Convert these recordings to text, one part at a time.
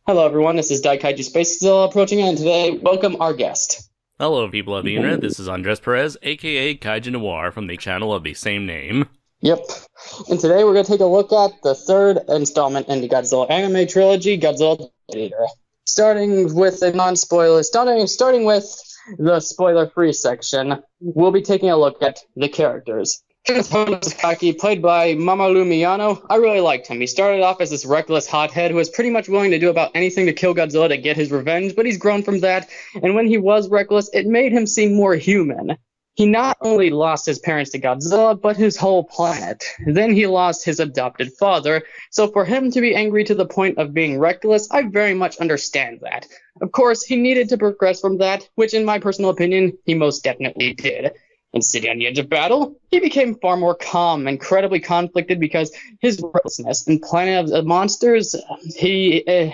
Hello, everyone. This is Kaiju Space Godzilla approaching, and today, welcome our guest. Hello, people of the internet. This is Andres Perez, aka KaijuNoir, from the channel of the same name. Yep. And today, we're going to take a look at the third installment in the Godzilla anime trilogy, Godzilla Eater. Starting with a non-spoiler, starting with the spoiler-free section, we'll be taking a look at the characters. Sakaki, played by Mamoru Miyano, I really liked him. He started off as this reckless hothead who was pretty much willing to do about anything to kill Godzilla to get his revenge, but he's grown from that, and when he was reckless, it made him seem more human. He not only lost his parents to Godzilla, but his whole planet. Then he lost his adopted father, so for him to be angry to the point of being reckless, I very much understand that. Of course, he needed to progress from that, which in my personal opinion, he most definitely did. And sitting on the edge of battle, he became far more calm, incredibly conflicted because his recklessness in Planet of the Monsters, in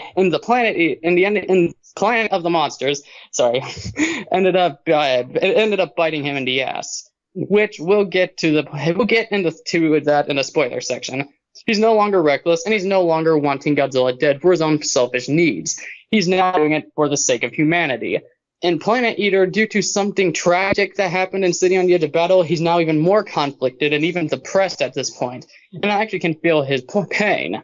Planet of the Monsters, sorry, ended up biting him in the ass, which we'll get into that in the spoiler section. He's no longer reckless, and he's no longer wanting Godzilla dead for his own selfish needs. He's now doing it for the sake of humanity. In Planet Eater, due to something tragic that happened in City on the Edge of Battle, he's now even more conflicted and even depressed at this point, and I actually can feel his pain.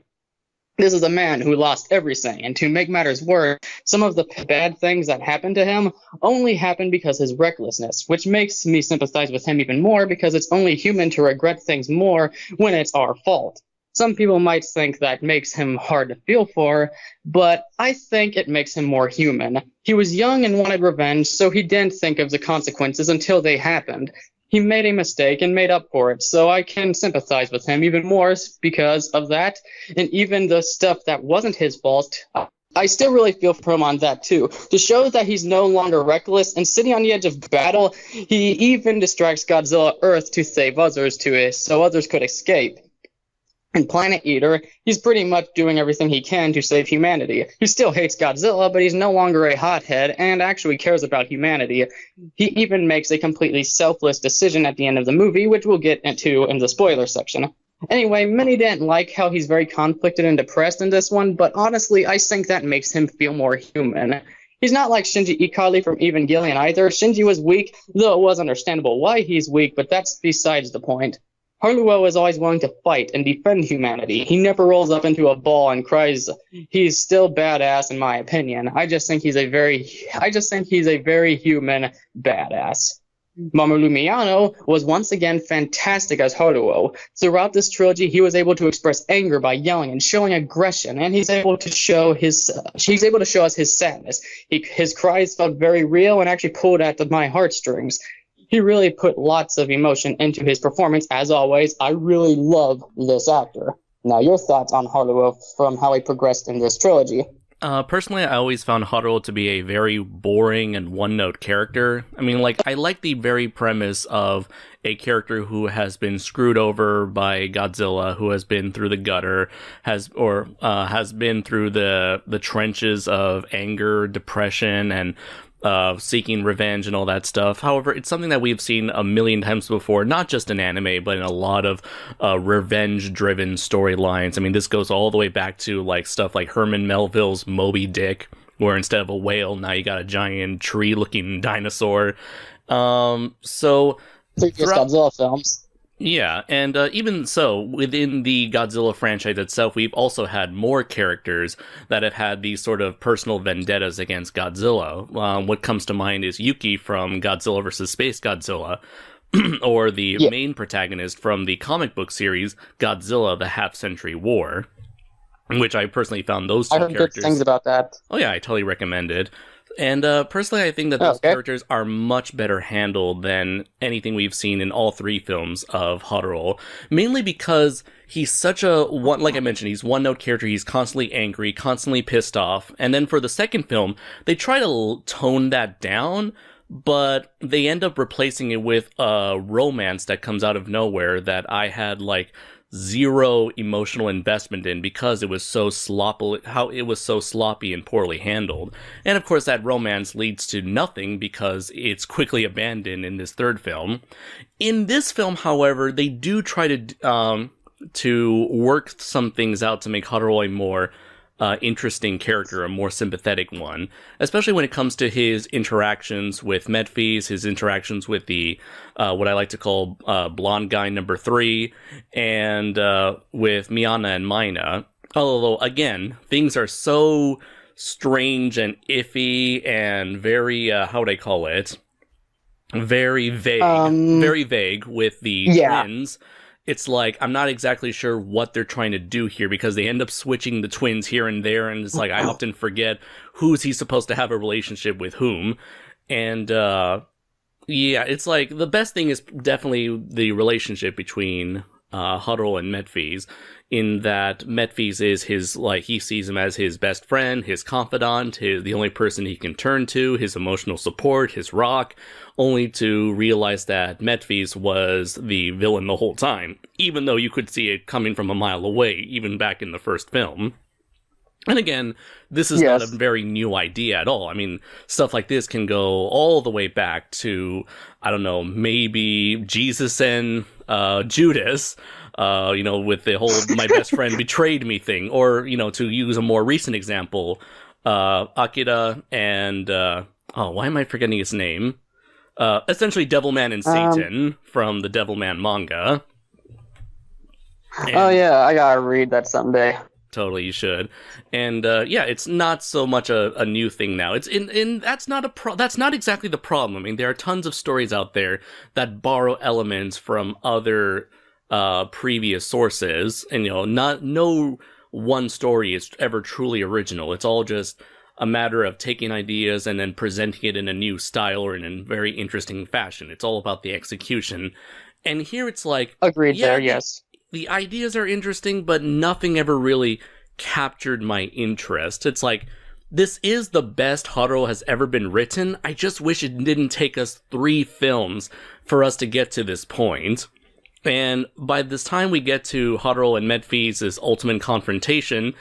This is a man who lost everything, and to make matters worse, some of the bad things that happened to him only happened because of his recklessness, which makes me sympathize with him even more because it's only human to regret things more when it's our fault. Some people might think that makes him hard to feel for, but I think it makes him more human. He was young and wanted revenge, so he didn't think of the consequences until they happened. He made a mistake and made up for it, so I can sympathize with him even more because of that, and even the stuff that wasn't his fault, I still really feel for him on that too. To show that he's no longer reckless and sitting on the edge of battle, he even distracts Godzilla Earth to save others so others could escape. In Planet Eater, he's pretty much doing everything he can to save humanity. He still hates Godzilla, but he's no longer a hothead and actually cares about humanity. He even makes a completely selfless decision at the end of the movie, which we'll get into in the spoiler section. Anyway, many didn't like how he's very conflicted and depressed in this one, but honestly, I think that makes him feel more human. He's not like Shinji Ikari from Evangelion either. Shinji was weak, though it was understandable why he's weak, but that's besides the point. Haruo is always willing to fight and defend humanity. He never rolls up into a ball and cries. He's still badass in my opinion. I just think he's a very human badass. Mamoru Miyano was once again fantastic as Haruo. Throughout this trilogy, he was able to express anger by yelling and showing aggression, and he's able to show us his sadness. His cries felt very real and actually pulled at my heartstrings. He really put lots of emotion into his performance. As always, I really love this actor. Now, your thoughts on Haruo from how he progressed in this trilogy? Personally, I always found Haruo to be a very boring and one-note character. I mean, I like the very premise of a character who has been screwed over by Godzilla, who has been through the gutter, has been through the trenches of anger, depression, and seeking revenge and all that stuff. However, it's something that we've seen a million times before, not just in anime, but in a lot of revenge-driven storylines. I mean, this goes all the way back to stuff like Herman Melville's Moby Dick, where instead of a whale, now you got a giant tree-looking dinosaur. Previous Godzilla films. Yeah, and even so, within the Godzilla franchise itself, we've also had more characters that have had these sort of personal vendettas against Godzilla. What comes to mind is Yuki from Godzilla vs. Space Godzilla, or the main protagonist from the comic book series Godzilla: The Half-Century War, which I personally found those two I heard characters. good things about that. Oh yeah, I totally recommend it. And personally, I think that those characters are much better handled than anything we've seen in all three films of Haruo. Mainly because he's such like I mentioned, he's one-note character. He's constantly angry, constantly pissed off. And then for the second film, they try to tone that down, but they end up replacing it with a romance that comes out of nowhere that I had zero emotional investment in because it was so sloppy and poorly handled. And of course that romance leads to nothing because it's quickly abandoned in this third film. In this film, however, they do try to work some things out to make Haruo more interesting character, a more sympathetic one, especially when it comes to his interactions with Medphys, his interactions with the what I like to call blonde guy number 3, and with Miana and Mina. Although, again, things are so strange and iffy and very, how would I call it? Very vague with the twins. It's like, I'm not exactly sure what they're trying to do here, because they end up switching the twins here and there, and it's like, I often forget who's he supposed to have a relationship with whom. And, it's like, the best thing is definitely the relationship between Haruo and Medphys, in that Medphys is his, like, he sees him as his best friend, his confidant, the only person he can turn to, his emotional support, his rock, only to realize that Medphys was the villain the whole time, even though you could see it coming from a mile away, even back in the first film. And again, this is not a very new idea at all. I mean, stuff like this can go all the way back to, I don't know, maybe Jesus and Judas, with the whole my best friend betrayed me thing. Or, to use a more recent example, Akira and, why am I forgetting his name? Essentially Devilman and Satan from the Devilman manga. And I gotta read that someday. Totally, you should. And it's not so much a new thing now. It's that's not exactly the problem. I mean, there are tons of stories out there that borrow elements from other previous sources, and no one story is ever truly original. It's all just a matter of taking ideas and then presenting it in a new style or in a very interesting fashion. It's all about the execution. And here it's like, agreed there, yes. The ideas are interesting, but nothing ever really captured my interest. It's like, this is the best Haruo has ever been written. I just wish it didn't take us 3 films for us to get to this point. And by this time we get to Haruo and Medphys' ultimate confrontation,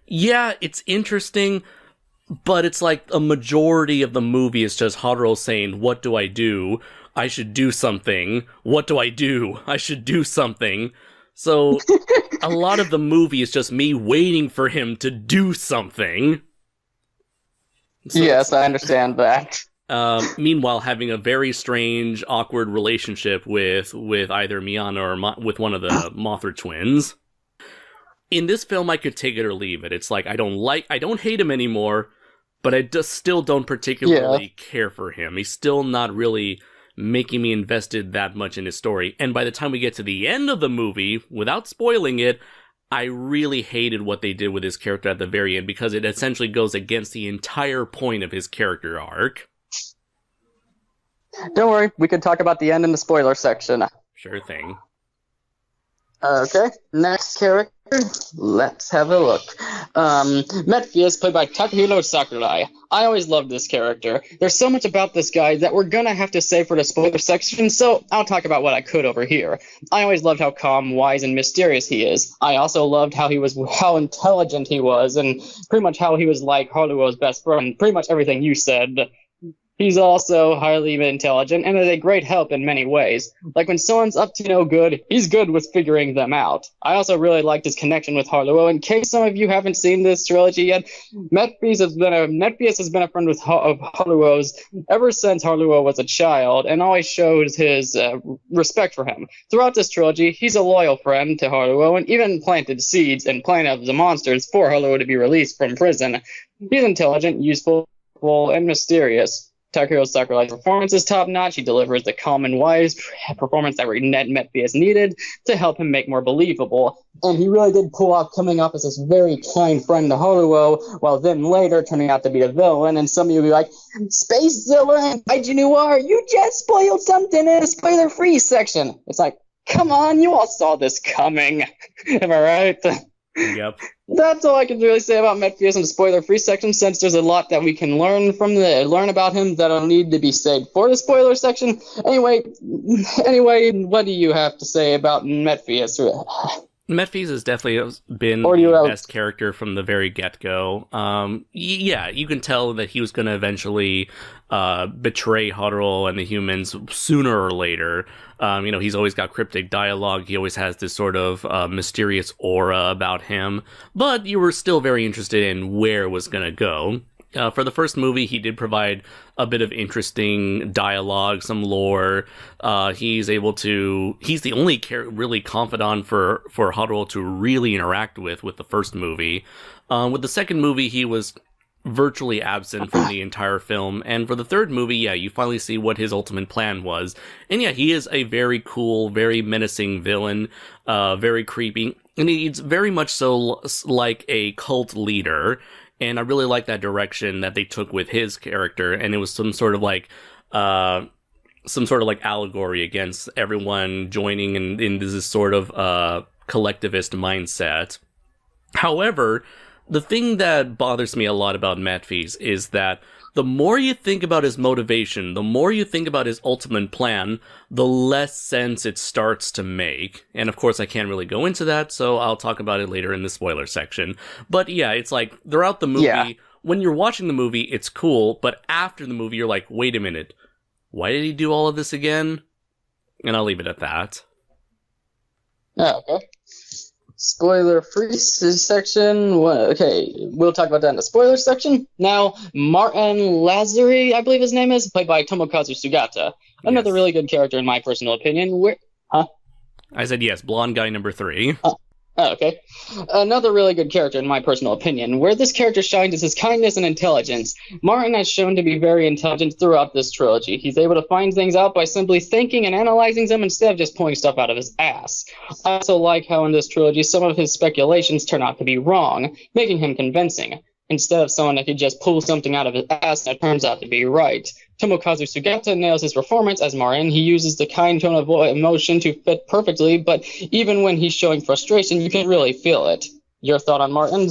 it's interesting, but it's like a majority of the movie is just Haruo saying, what do I do? I should do something. What do I do? I should do something. So, a lot of the movie is just me waiting for him to do something. So, yes, I understand that. Meanwhile, having a very strange, awkward relationship with either Miana or with one of the Mothra twins. In this film, I could take it or leave it. It's like, I don't hate him anymore, but I just still don't particularly care for him. He's still not really making me invested that much in his story. And by the time we get to the end of the movie, without spoiling it, I really hated what they did with his character at the very end, because it essentially goes against the entire point of his character arc. Don't worry, we could talk about the end in the spoiler section. Sure thing. Okay, next character. Let's have a look. Medphys, played by Takahiro Sakurai. I always loved this character. There's so much about this guy that we're gonna have to say for the spoiler section, so I'll talk about what I could over here. I always loved how calm, wise, and mysterious he is. I also loved how intelligent he was, and pretty much how he was like Haruo's best friend. Pretty much everything you said. He's also highly intelligent and is a great help in many ways. Like when someone's up to no good, he's good with figuring them out. I also really liked his connection with Haruo. In case some of you haven't seen this trilogy yet, Medphys has been a friend of Haruo's ever since Haruo was a child, and always shows his respect for him. Throughout this trilogy, he's a loyal friend to Haruo, and even planted seeds and planted the monsters for Haruo to be released from prison. He's intelligent, useful, and mysterious. Takahiro Sakurai's performance is top-notch. He delivers the calm and wise performance that Medphys needed to help him make more believable. And he really did pull off coming off as this very kind friend to Haruo, while then later turning out to be a villain. And some of you will be like, Spacezilla and KaijuNoir, you just spoiled something in a spoiler-free section. It's like, come on, you all saw this coming. Am I right? Yep. That's all I can really say about Medphys in the spoiler-free section, since there's a lot that we can learn about him that'll need to be said for the spoiler section. Anyway, what do you have to say about Medphys? Metphis has definitely been the best character from the very get-go. Yeah, you can tell that he was going to eventually betray Haruo and the humans sooner or later. He's always got cryptic dialogue. He always has this sort of mysterious aura about him. But you were still very interested in where it was going to go. For the first movie, he did provide a bit of interesting dialogue, some lore. He's the only really confidant for Haruo to really interact with the first movie. With the second movie, he was virtually absent from the entire film. And for the third movie, yeah, you finally see what his ultimate plan was. And yeah, he is a very cool, very menacing villain, very creepy. And he's very much so like a cult leader. And I really like that direction that they took with his character, and it was some sort of like allegory against everyone joining in this sort of collectivist mindset. However, the thing that bothers me a lot about Metphis is that the more you think about his motivation, the more you think about his ultimate plan, the less sense it starts to make. And of course, I can't really go into that, so I'll talk about it later in the spoiler section. But yeah, it's like, throughout the movie, when you're watching the movie, it's cool, but after the movie, you're like, wait a minute, why did he do all of this again? And I'll leave it at that. Oh, okay. Spoiler-free section. Okay, we'll talk about that in the spoiler section. Now, Martin Lazari, I believe his name is, played by Tomokazu Sugata. Another really good character in my personal opinion. I said yes, blonde guy number 3. Okay. Another really good character in my personal opinion. Where this character shines is his kindness and intelligence. Martin has shown to be very intelligent throughout this trilogy. He's able to find things out by simply thinking and analyzing them instead of just pulling stuff out of his ass. I also like how in this trilogy some of his speculations turn out to be wrong, making him convincing, instead of someone that could just pull something out of his ass that turns out to be right. Tomokazu Sugata nails his performance as Martin. He uses the kind tone of emotion to fit perfectly, but even when he's showing frustration, you can really feel it. Your thought on Martin?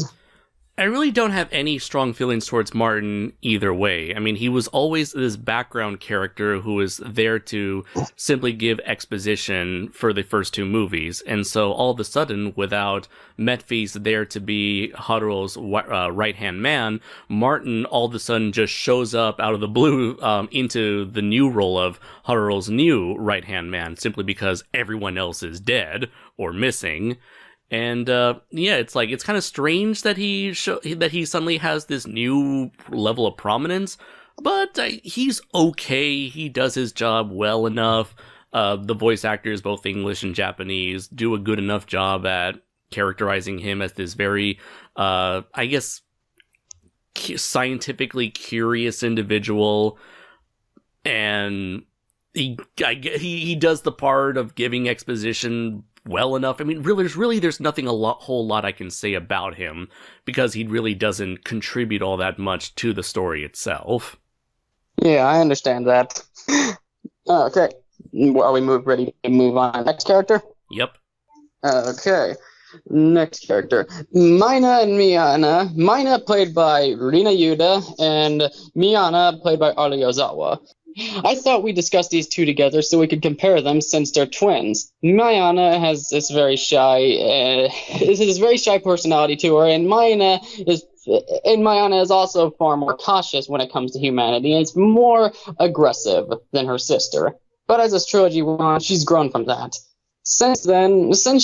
I really don't have any strong feelings towards Martin either way. I mean, he was always this background character who was there to simply give exposition for the first 2 movies. And so all of a sudden, without Metphis there to be Haruo's right-hand man, Martin all of a sudden just shows up out of the blue into the new role of Haruo's new right-hand man, simply because everyone else is dead or missing. And yeah, it's kind of strange that he suddenly has this new level of prominence, but he's okay. He does his job well enough. The voice actors, both English and Japanese, do a good enough job at characterizing him as this very, I guess, scientifically curious individual, and he does the part of giving exposition well enough. I mean, there's nothing whole lot I can say about him, because he really doesn't contribute all that much to the story itself. Yeah, I understand that. Okay. Are we ready to move on? Next character? Yep. Okay. Next character. Mina and Miyana. Mina played by Rina Yuda, and Miyana played by Ari Ozawa. I thought we discussed these two together so we could compare them since they're twins. Mayana has this very shy personality to her, and Mayana is also far more cautious when it comes to humanity, and is more aggressive than her sister. But as this trilogy went on, she's grown from that. Since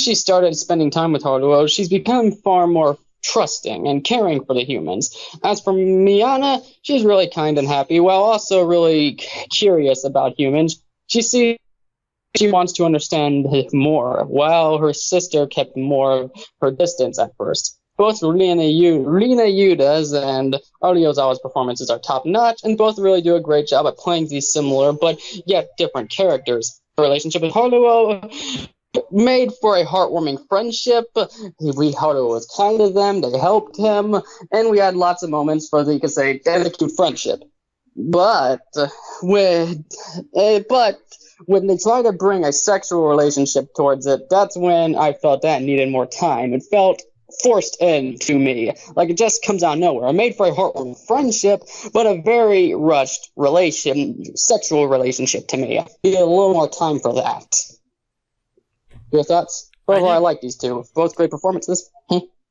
she started spending time with Haruo, she's become far more trusting and caring for the humans. As for Miyana, she's really kind and happy, while also really curious about humans. She wants to understand more, while her sister kept more of her distance at first. Both Rina Yuda's and Ari Ozawa's performances are top-notch, and both really do a great job at playing these similar but yet different characters. The relationship with Haruo made for a heartwarming friendship. Haruo was kind to them, they helped him, and we had lots of moments for you could say a cute friendship. But when they try to bring a sexual relationship towards it, that's when I felt that needed more time. It felt forced into me, like it just comes out of nowhere. I made for a heartwarming friendship, but a very rushed sexual relationship to me. I need a little more time for that. Your thoughts? Well, I like these two. Both great performances.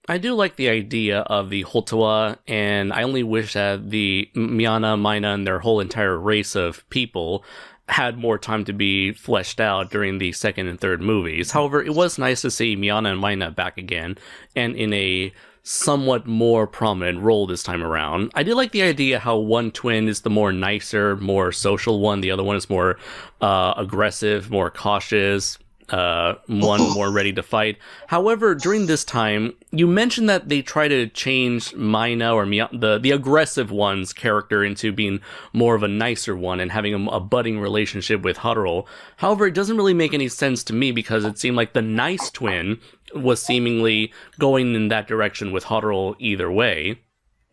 I do like the idea of the Hotawa, and I only wish that the Miana, Mina, and their whole entire race of people had more time to be fleshed out during the second and third movies. However, it was nice to see Miana and Mina back again, and in a somewhat more prominent role this time around. I did like the idea how one twin is the more nicer, more social one, the other one is more aggressive, more cautious, one more ready to fight. However, during this time, you mentioned that they try to change Mina or the aggressive one's character into being more of a nicer one and having a budding relationship with Haruo. However, it doesn't really make any sense to me because it seemed like the nice twin was seemingly going in that direction with Haruo either way.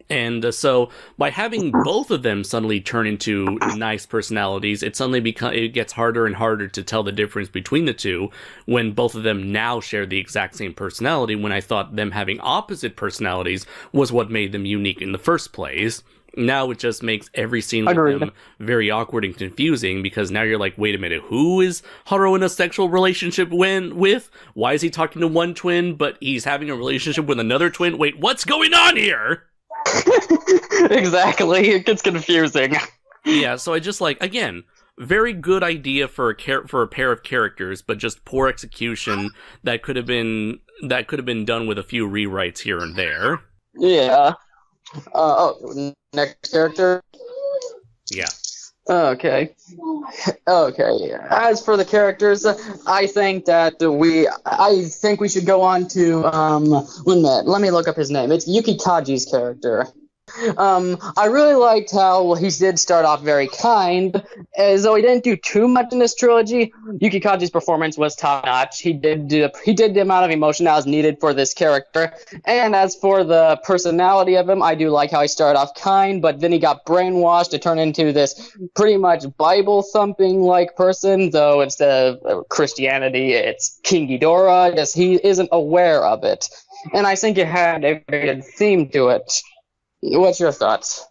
And so by having both of them suddenly turn into nice personalities, it suddenly it gets harder and harder to tell the difference between the two when both of them now share the exact same personality, when I thought them having opposite personalities was what made them unique in the first place. Now it just makes every scene with them very awkward and confusing, because now you're like, wait a minute, who is Haruo in a sexual relationship with? Why is he talking to one twin, but he's having a relationship with another twin? Wait, what's going on here? Exactly, it gets confusing. Yeah, so I just like, again, very good idea for a pair of characters, but just poor execution that could have been done with a few rewrites here and there. Yeah. Next character? Yeah. Okay. As for the characters, I think we should go on to, let me look up his name. It's Yuki Kaji's character. I really liked how he did start off very kind, as though he didn't do too much in this trilogy. Yuki Kaji's performance was top-notch. He did the amount of emotion that was needed for this character. And as for the personality of him, I do like how he started off kind, but then he got brainwashed to turn into this pretty much Bible-thumping-like person, though instead of Christianity, it's King Ghidorah, because he isn't aware of it. And I think it had a very good theme to it. What's your thoughts?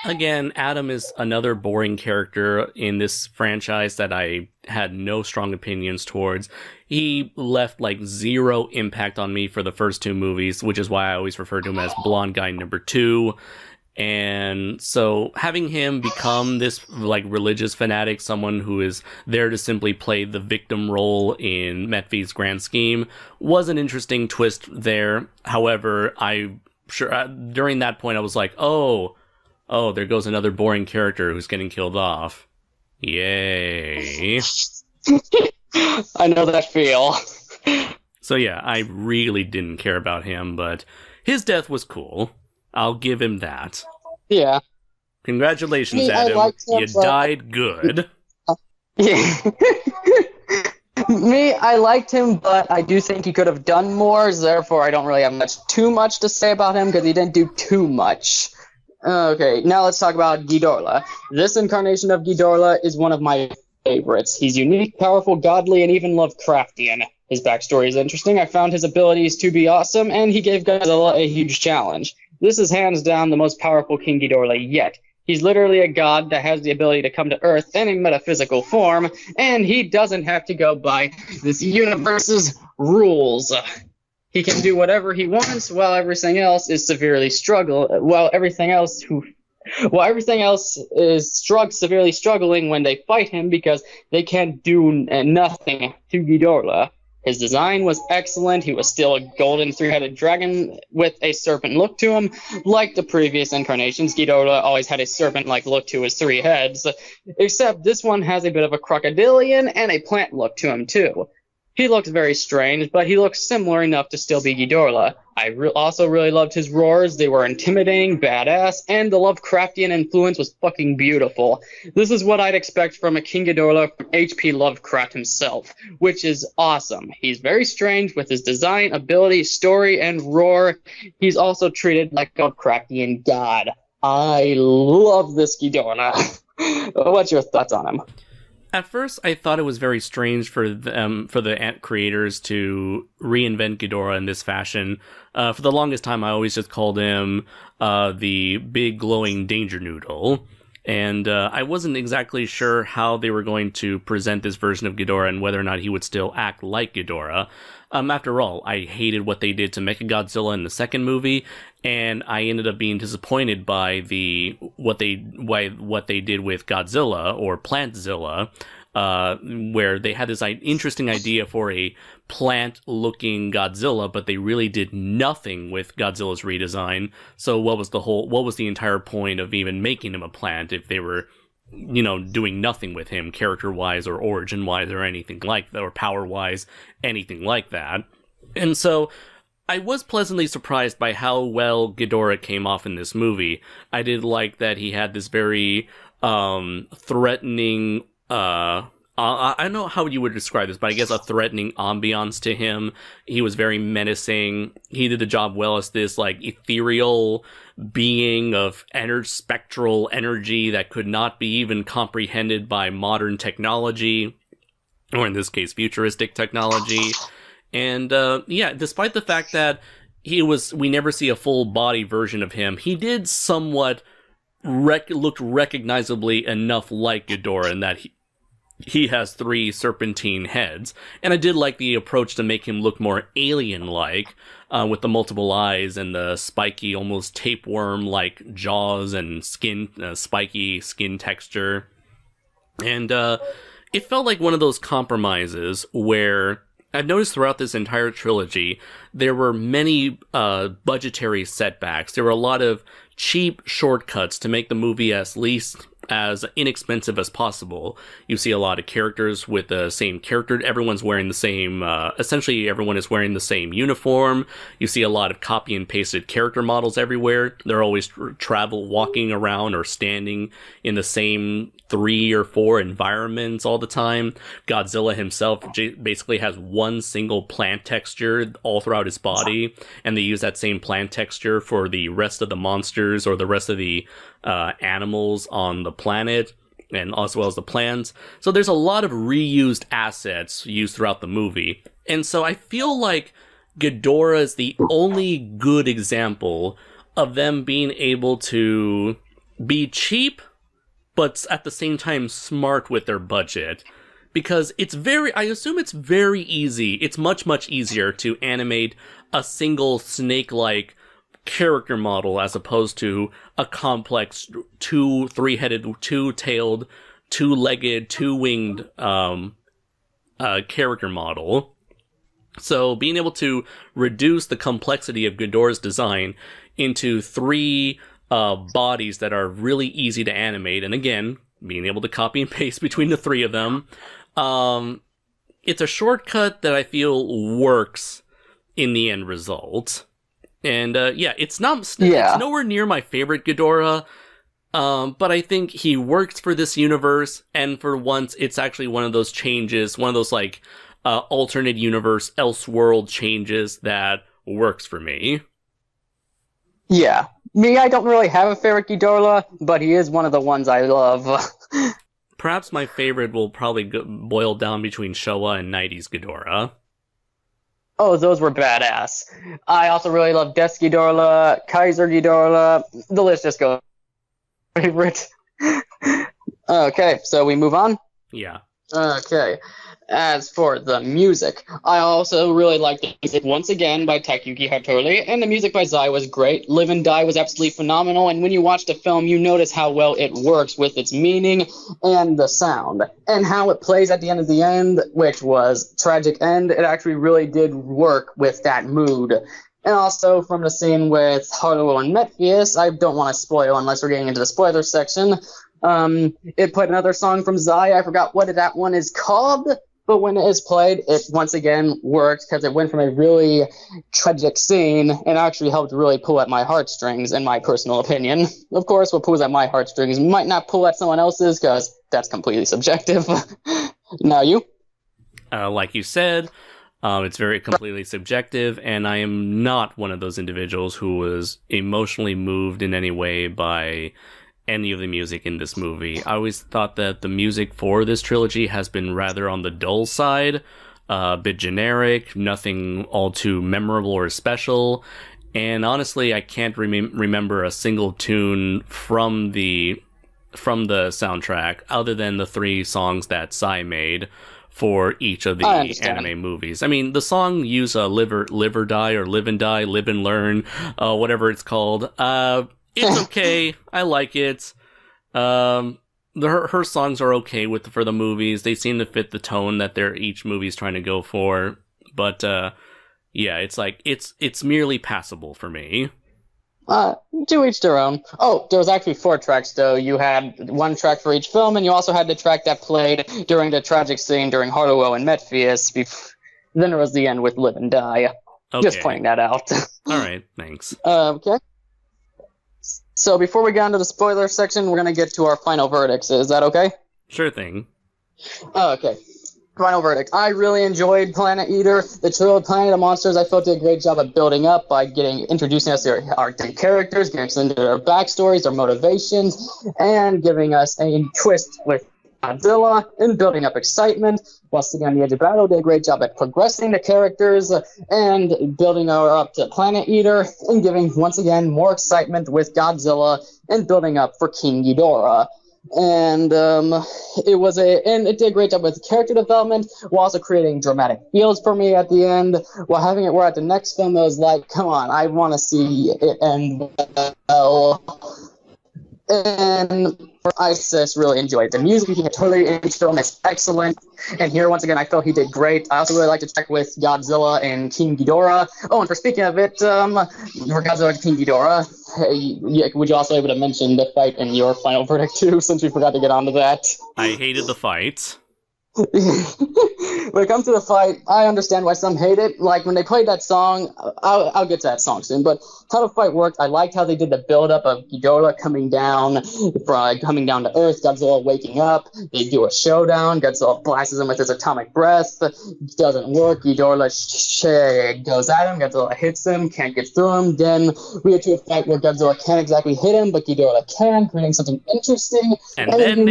Again, Adam is another boring character in this franchise that I had no strong opinions towards. He left like zero impact on me for the first two movies, which is why I always refer to him as Blonde Guy number 2. And so having him become this like religious fanatic, someone who is there to simply play the victim role in Metvi's grand scheme, was an interesting twist there. However, during that point I was like, oh, there goes another boring character who's getting killed off. Yay. I know that feel. So yeah, I really didn't care about him, but his death was cool. I'll give him that. Yeah. Congratulations, Adam. You died good. Yeah. I liked him, but I do think he could have done more, therefore I don't really have too much to say about him, because he didn't do too much. Okay, now let's talk about Ghidorah. This incarnation of Ghidorah is one of my favorites. He's unique, powerful, godly, and even Lovecraftian. His backstory is interesting. I found his abilities to be awesome, and he gave Godzilla a huge challenge. This is hands down the most powerful King Ghidorah yet. He's literally a god that has the ability to come to Earth in a metaphysical form, and he doesn't have to go by this universe's rules. He can do whatever he wants, while everything else is severely everything else is severely struggling when they fight him, because they can't do nothing to Ghidorah. His design was excellent. He was still a golden three-headed dragon with a serpent look to him. Like the previous incarnations, Ghidorah always had a serpent-like look to his 3 heads, except this one has a bit of a crocodilian and a plant look to him too. He looks very strange, but he looks similar enough to still be Ghidorah. I also really loved his roars. They were intimidating, badass, and the Lovecraftian influence was fucking beautiful. This is what I'd expect from a King Ghidorah from H.P. Lovecraft himself, which is awesome. He's very strange with his design, ability, story, and roar. He's also treated like a Lovecraftian god. I love this Ghidorah. What's your thoughts on him? At first, I thought it was very strange for the creators to reinvent Ghidorah in this fashion. For the longest time, I always just called him the big glowing danger noodle. And I wasn't exactly sure how they were going to present this version of Ghidorah and whether or not he would still act like Ghidorah. After all, I hated what they did to Mechagodzilla in the second movie, and I ended up being disappointed by what they did with Godzilla, or Plantzilla, where they had this interesting idea for a plant-looking Godzilla, but they really did nothing with Godzilla's redesign. So what was the entire point of even making him a plant if they were, doing nothing with him character-wise or origin-wise or anything like that, or power-wise, anything like that? And so I was pleasantly surprised by how well Ghidorah came off in this movie. I did like that he had this very threatening, I don't know how you would describe this, but I guess a threatening ambiance to him. He was very menacing. He did the job well as this, ethereal being of spectral energy that could not be even comprehended by modern technology, or in this case, futuristic technology. And, despite the fact that we never see a full body version of him, he did somewhat looked recognizably enough like Ghidorah in that he has 3 serpentine heads. And I did like the approach to make him look more alien-like, with the multiple eyes and the spiky, almost tapeworm-like jaws and spiky skin texture. And it felt like one of those compromises where I've noticed throughout this entire trilogy, there were many budgetary setbacks. There were a lot of cheap shortcuts to make the movie as least as inexpensive as possible. You see a lot of characters with the same character. Everyone's wearing the same, essentially everyone is wearing the same uniform. You see a lot of copy and pasted character models everywhere. They're always walking around or standing in the same 3 or 4 environments all the time. Godzilla himself basically has one single plant texture all throughout his body, and they use that same plant texture for the rest of the monsters or the rest of the animals on the planet, and as well as the plants. So there's a lot of reused assets used throughout the movie. And so I feel like Ghidorah is the only good example of them being able to be cheap, but at the same time smart with their budget. Because I assume it's very easy, it's much, much easier to animate a single snake-like character model as opposed to a complex 3-headed, 2-tailed, 2-legged, 2-winged character model. So being able to reduce the complexity of Ghidorah's design into 3 bodies that are really easy to animate, and again, being able to copy and paste between the 3 of them, it's a shortcut that I feel works in the end result. And it's nowhere near my favorite Ghidorah, but I think he works for this universe, and for once, it's actually one of those changes, one of those alternate universe, Elseworld changes that works for me. Yeah. Me, I don't really have a favorite Ghidorah, but he is one of the ones I love. Perhaps my favorite will probably boil down between Showa and 90s Ghidorah. Oh, those were badass. I also really love Death Ghidorah, Kaiser Ghidorah. The list just goes. Favorite. Okay, so we move on? Yeah. Okay. As for the music, I also really like the music once again by Takayuki Hattori, and the music by Zai was great. Live and Die was absolutely phenomenal, and when you watch the film, you notice how well it works with its meaning and the sound, and how it plays at the end, which was tragic end. It actually really did work with that mood. And also from the scene with Haruo and Metphius, I don't want to spoil unless we're getting into the spoiler section. It played another song from Zai. I forgot what that one is called. But when it is played, it once again worked because it went from a really tragic scene and actually helped really pull at my heartstrings, in my personal opinion. Of course, what pulls at my heartstrings might not pull at someone else's because that's completely subjective. Now you? Like you said, it's very completely subjective, and I am not one of those individuals who was emotionally moved in any way by any of the music in this movie. I always thought that the music for this trilogy has been rather on the dull side, a bit generic, nothing all too memorable or special, and honestly, I can't remember a single tune from the from the soundtrack, other than the 3 songs that Psy made for each of the anime movies. I mean, the song use live or die, or live and die, live and learn, whatever it's called. It's okay. I like it. Her songs are okay for the movies. They seem to fit the tone that each movie's trying to go for. But yeah, it's like it's merely passable for me. To each their own. Oh, there was actually 4 tracks, though. You had 1 track for each film, and you also had the track that played during the tragic scene during Haruo and Metphius. Then there was the end with Live and Die. Okay. Just pointing that out. All right, thanks. Okay. So before we get into the spoiler section, we're going to get to our final verdicts. Is that okay? Sure thing. Okay. Final verdict. I really enjoyed Planet Eater. The Trilogy Planet of Monsters, I felt, did a great job of building up by introducing us to our 3 characters, getting us into their backstories, their motivations, and giving us a twist with Godzilla and building up excitement. While sitting on the edge of battle, did a great job at progressing the characters and building her up to Planet Eater and giving, once again, more excitement with Godzilla and building up for King Ghidorah. And it did a great job with character development while also creating dramatic feels for me at the end. While having it where at the next film, it was like, come on, I want to see it end well. And I just really enjoyed it. The music he had totally in each film is excellent. And here, once again, I felt he did great. I also really liked to check with Godzilla and King Ghidorah. Oh, and for speaking of it, for Godzilla and King Ghidorah, would you also able to mention the fight in your final verdict, too, since we forgot to get onto that? I hated the fight. When it comes to the fight, I understand why some hate it. Like, when they played that song, I'll get to that song soon, but how the fight worked, I liked how they did the build-up of Ghidorah coming down to Earth, Godzilla waking up, they do a showdown, Godzilla blasts him with his atomic breath, doesn't work, Ghidorah goes at him, Godzilla hits him, can't get through him, then we get to a fight where Godzilla can't exactly hit him, but Ghidorah can, creating something interesting. And then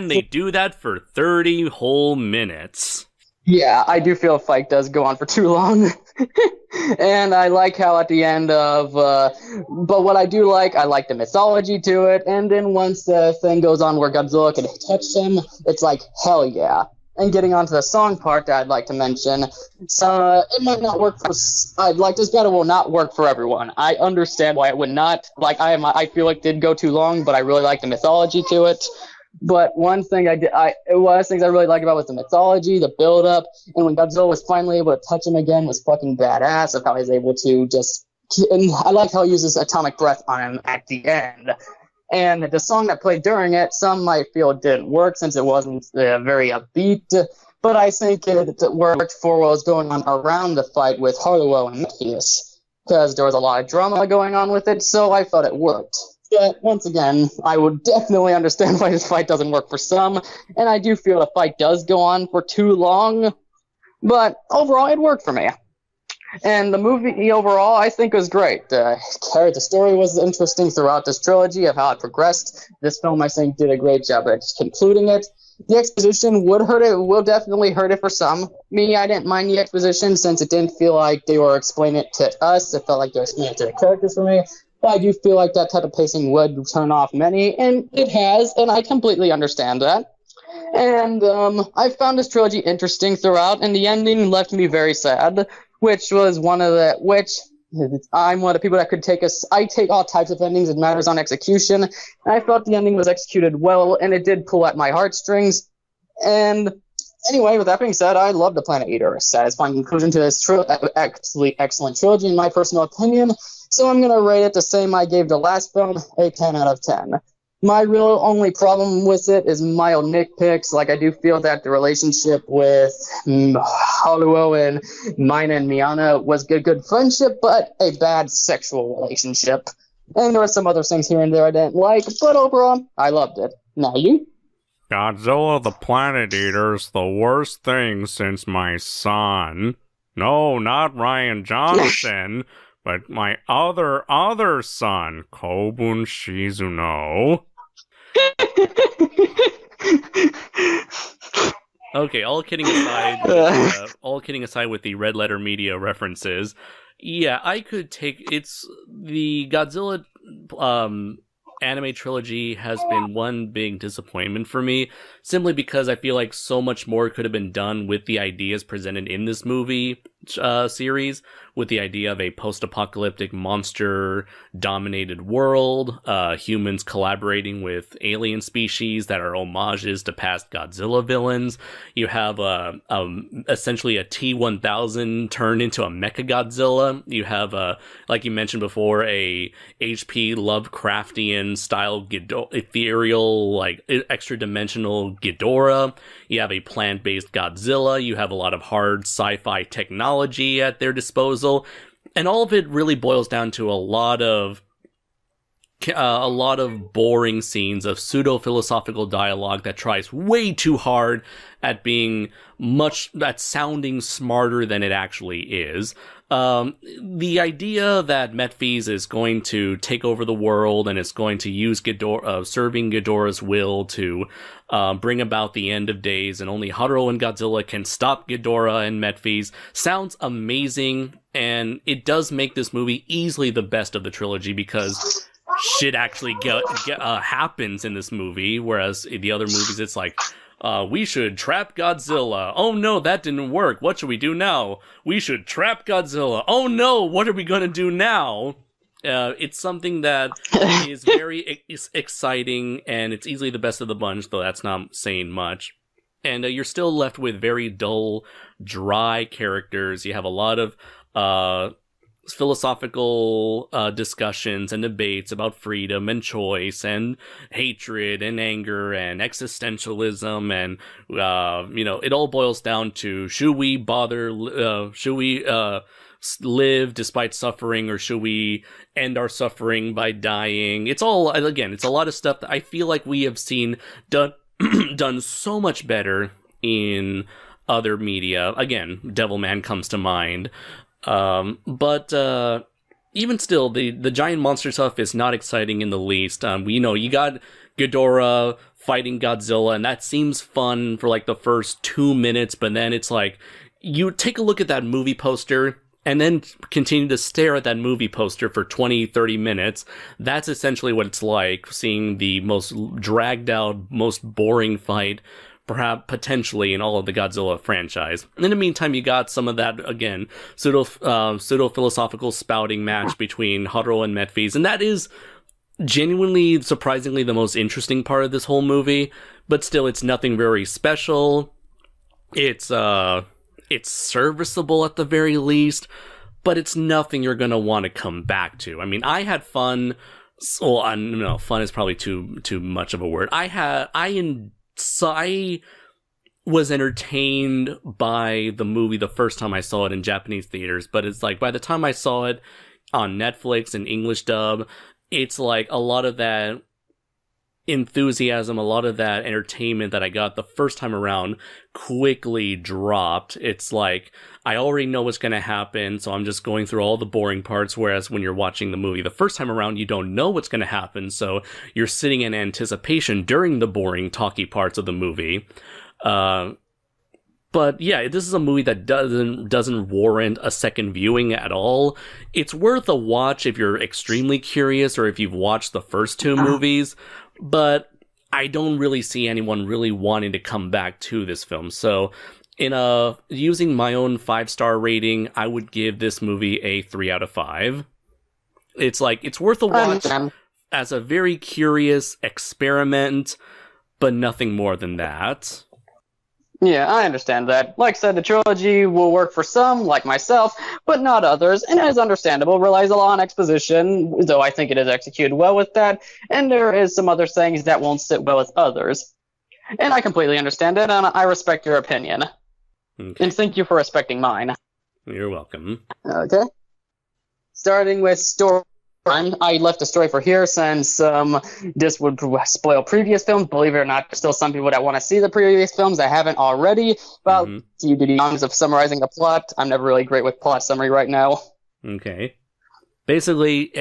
they do that for 30 whole minutes. Yeah, I do feel a fight does go on for too long. And I like how at the end of... but what I do like, I like the mythology to it. And then once the thing goes on where Godzilla can touch him, it's like, hell yeah. And getting onto the song part that I'd like to mention, so it might not work for... this battle will not work for everyone. I understand why it would not. Like, I feel like it did go too long, but I really like the mythology to it. But one thing one of the things I really like about was the mythology, the build-up, and when Godzilla was finally able to touch him again was fucking badass of how he's able to just... And I like how he uses atomic breath on him at the end. And the song that played during it, some might feel didn't work since it wasn't very upbeat, but I think it worked for what was going on around the fight with Haruo and Metphius, because there was a lot of drama going on with it, so I thought it worked. But once again, I would definitely understand why this fight doesn't work for some, and I do feel the fight does go on for too long, but overall it worked for me. And the movie overall, I think, was great. The story was interesting throughout this trilogy of how it progressed. This film, I think, did a great job at concluding it. The exposition will definitely hurt it for some. Me, I didn't mind the exposition since it didn't feel like they were explaining it to us. It felt like they were explaining it to the characters for me. But I do feel like that type of pacing would turn off many, and it has, and I completely understand that. And I found this trilogy interesting throughout, and the ending left me very sad, which I'm one of the people that could I take all types of endings, it matters on execution, and I felt the ending was executed well, and it did pull at my heartstrings. And anyway, with that being said, I love The Planet Eater, a satisfying conclusion to this excellent trilogy, in my personal opinion. So I'm going to rate it the same I gave the last film, a 10 out of 10. My real only problem with it is mild nitpicks. Like, I do feel that the relationship with Haruo and Mina and Miyana was good friendship, but a bad sexual relationship. And there were some other things here and there I didn't like, but overall, I loved it. Now you? Godzilla the Planet Eater's the worst thing since my son. No, not Ryan Johnson. But my other son, Kobun Shizuno. Okay, all kidding aside with the Red Letter Media references, yeah, I could take the Godzilla anime trilogy has been one big disappointment for me, simply because I feel like so much more could have been done with the ideas presented in this movie series, with the idea of a post-apocalyptic monster-dominated world, humans collaborating with alien species that are homages to past Godzilla villains. You have essentially a T-1000 turned into a Mechagodzilla. You have, like you mentioned before, a H.P. Lovecraftian style ethereal, like extra-dimensional Ghidorah. You have a plant-based Godzilla. You have a lot of hard sci-fi technology at their disposal, and all of it really boils down to a lot of boring scenes of pseudo-philosophical dialogue that tries way too hard at sounding smarter than it actually is. The idea that Metphys is going to take over the world and is going to use serving Ghidorah's will to bring about the end of days, and only Hadaro and Godzilla can stop Ghidorah and Metphys, sounds amazing, and it does make this movie easily the best of the trilogy, because shit actually happens in this movie, whereas in the other movies it's like, we should trap Godzilla. Oh no, that didn't work. What should we do now? We should trap Godzilla. Oh no, what are we gonna do now? It's something that is very exciting, and it's easily the best of the bunch, though that's not saying much. And you're still left with very dull, dry characters. You have a lot of philosophical discussions and debates about freedom and choice and hatred and anger and existentialism, and it all boils down to, should we live despite suffering, or should we end our suffering by dying? It's a lot of stuff that I feel like we have seen done so much better in other media. Again, Devilman comes to mind. But even still, the giant monster stuff is not exciting in the least. You got Ghidorah fighting Godzilla, and that seems fun for like the first 2 minutes, but then it's like, you take a look at that movie poster and then continue to stare at that movie poster for 20-30 minutes. That's essentially what it's like, seeing the most dragged out, most boring fight perhaps potentially in all of the Godzilla franchise. In the meantime, you got some of that, again, pseudo-philosophical spouting match between Hadaro and Metphys, and that is genuinely, surprisingly, the most interesting part of this whole movie, but still, it's nothing very special. It's serviceable at the very least, but it's nothing you're gonna want to come back to. I mean, I had fun. Well, no, fun is probably too much of a word. I was entertained by the movie the first time I saw it in Japanese theaters, but it's like, by the time I saw it on Netflix in English dub, it's like a lot of that enthusiasm, a lot of that entertainment that I got the first time around quickly dropped. It's like, I already know what's going to happen, so I'm just going through all the boring parts, whereas when you're watching the movie the first time around, you don't know what's going to happen, so you're sitting in anticipation during the boring, talky parts of the movie. But yeah, this is a movie that doesn't warrant a second viewing at all. It's worth a watch if you're extremely curious, or if you've watched the first two movies, but I don't really see anyone really wanting to come back to this film. So, using my own 5-star rating, I would give this movie a 3 out of 5. It's worth a watch as a very curious experiment, but nothing more than that. Yeah, I understand that. Like I said, the trilogy will work for some, like myself, but not others, and it is understandable. It relies a lot on exposition, though I think it is executed well with that, and there is some other things that won't sit well with others. And I completely understand it, and I respect your opinion. Okay. And thank you for respecting mine. You're welcome. Okay. Starting with story. I left a story for here since this would spoil previous films. Believe it or not, there's still some people that want to see the previous films that haven't already. Well, you do the honors of summarizing the plot. I'm never really great with plot summary right now. Okay. Basically,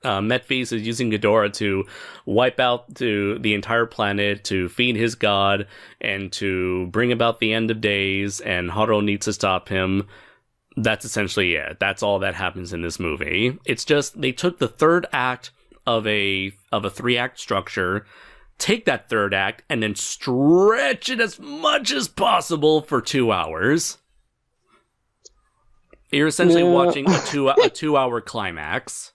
Metphys is using Ghidorah to wipe out the entire planet, to feed his god, and to bring about the end of days, and Hadaro needs to stop him. That's essentially it. That's all that happens in this movie. It's just, they took the third act of a 3-act structure, take that third act, and then stretch it as much as possible for 2 hours. You're essentially watching a 2-hour climax.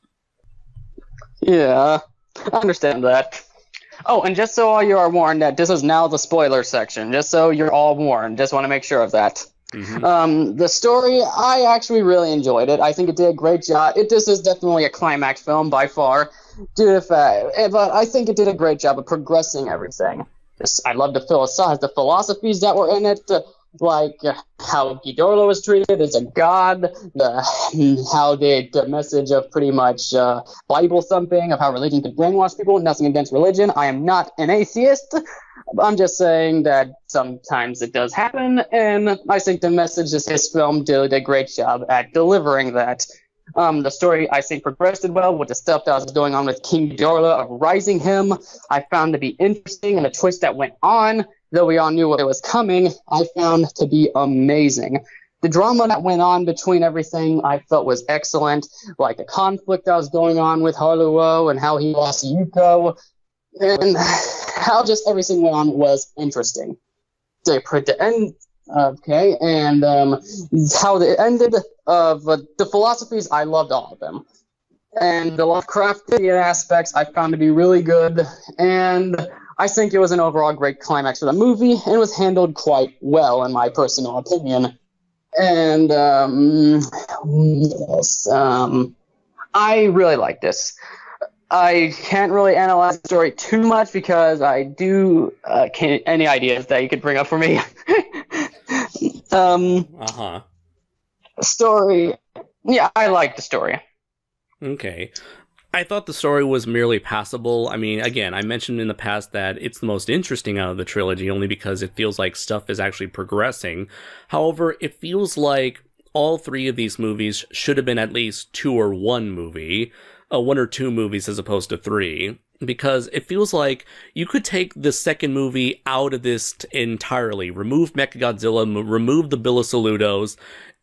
Yeah, I understand that. Oh, and just so all you are warned that this is now the spoiler section, just so you're all warned, just want to make sure of that. Mm-hmm. The story, I actually really enjoyed it. I think it did a great job. This is definitely a climax film by far, but I think it did a great job of progressing everything. I love the philosophies that were in it, like how Ghidorah was treated as a god, how the message of pretty much Bible thumping, of how religion could brainwash people. Nothing against religion. I am not an atheist. I'm just saying that sometimes it does happen, and I think the message of this film did a great job at delivering that. The story, I think, progressed well with the stuff that was going on with King Ghidorah of rising him. I found to be interesting, and the twist that went on, though we all knew what it was coming, I found to be amazing. The drama that went on between everything I felt was excellent, like the conflict that was going on with Haruo and how he lost Yuko, and how just everything went on was interesting. The end, okay, and how it ended, the philosophies, I loved all of them. And the Lovecraftian aspects I found to be really good, and I think it was an overall great climax for the movie, and it was handled quite well, in my personal opinion. And, what else? I really like this. I can't really analyze the story too much because I do, any ideas that you could bring up for me? Story. Yeah, I like the story. Okay. I thought the story was merely passable. I mean, again, I mentioned in the past that it's the most interesting out of the trilogy only because it feels like stuff is actually progressing. However, it feels like all 3 of these movies should have been at least 2 or 1 movie, 1 or 2 movies as opposed to 3. Because it feels like you could take the second movie out of this entirely, remove Mechagodzilla, remove the Bill of Saludos,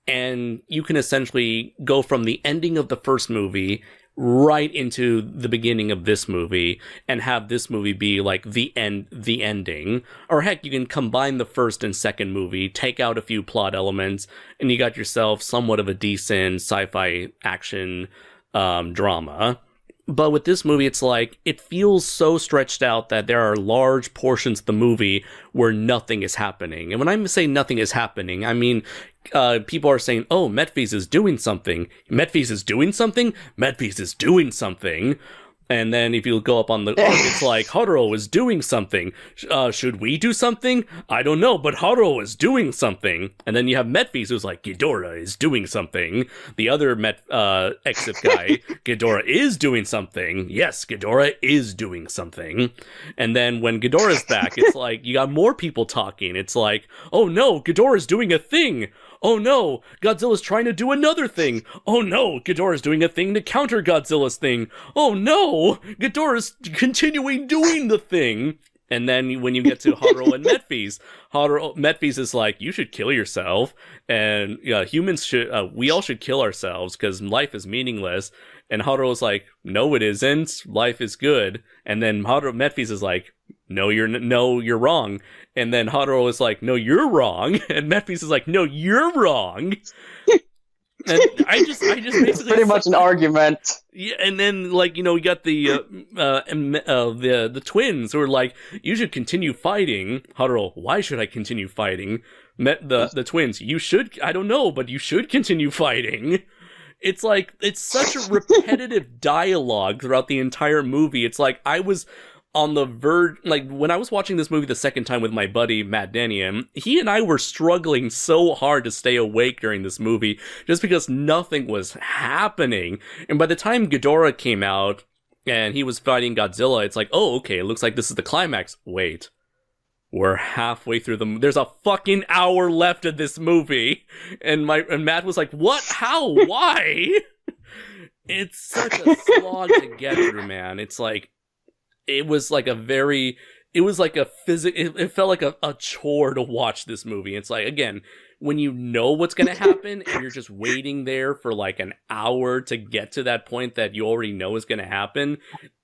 and you can essentially go from the ending of the first movie right into the beginning of this movie and have this movie be like the ending. Or heck, you can combine the first and second movie, take out a few plot elements, and you got yourself somewhat of a decent sci-fi action drama. But with this movie, it's like, it feels so stretched out that there are large portions of the movie where nothing is happening. And when I say nothing is happening, I mean, people are saying, oh, Metphis is doing something. Metphis is doing something? Metphis is doing something. And then if you go up on the arc, it's like, Haruo is doing something. Should we do something? I don't know, but Haruo is doing something. And then you have Metphis who's like, Ghidorah is doing something. The other Exif guy, Ghidorah is doing something. Yes, Ghidorah is doing something. And then when Ghidorah's back, it's like, you got more people talking. It's like, oh no, Ghidorah's doing a thing. Oh no, Godzilla's trying to do another thing. Oh no, Ghidorah's doing a thing to counter Godzilla's thing. Oh no, Ghidorah's continuing doing the thing. And then when you get to Haruo and Metphis, Metphis is like, you should kill yourself. And humans should, we all should kill ourselves because life is meaningless. And Haruo's like, no, it isn't. Life is good. And then Metphis is like, no, you're wrong. And then Haruo is like, no, you're wrong. And Metphis is like, no, you're wrong. And I just basically pretty much an argument. Yeah, and then like, we got the twins who are like, you should continue fighting. Haruo, why should I continue fighting? The twins, you should, I don't know, but you should continue fighting. It's like, it's such a repetitive dialogue throughout the entire movie. It's like, I was on the verge, like, when I was watching this movie the second time with my buddy, Matt Danium, he and I were struggling so hard to stay awake during this movie, just because nothing was happening. And by the time Ghidorah came out, and he was fighting Godzilla, it's like, oh, okay, it looks like this is the climax. Wait. We're halfway through there's a fucking hour left of this movie. And Matt was like, what? How? Why? It's such a slog to get through, man. It's like, it was like a very, it was like a it felt like a chore to watch this movie. It's like, again, when you know what's going to happen and you're just waiting there for like an hour to get to that point that you already know is going to happen.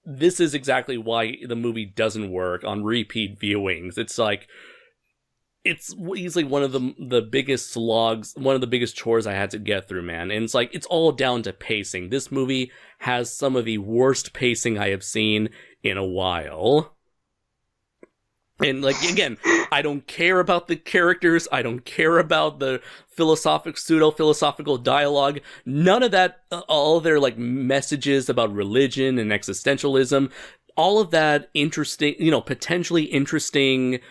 This is exactly why the movie doesn't work on repeat viewings. It's like, it's easily one of the biggest slogs, one of the biggest chores I had to get through, man. And it's like, it's all down to pacing. This movie has some of the worst pacing I have seen in a while. And like, again, I don't care about the characters. I don't care about the pseudo-philosophical dialogue. None of that, all their like messages about religion and existentialism, all of that interesting, potentially interesting,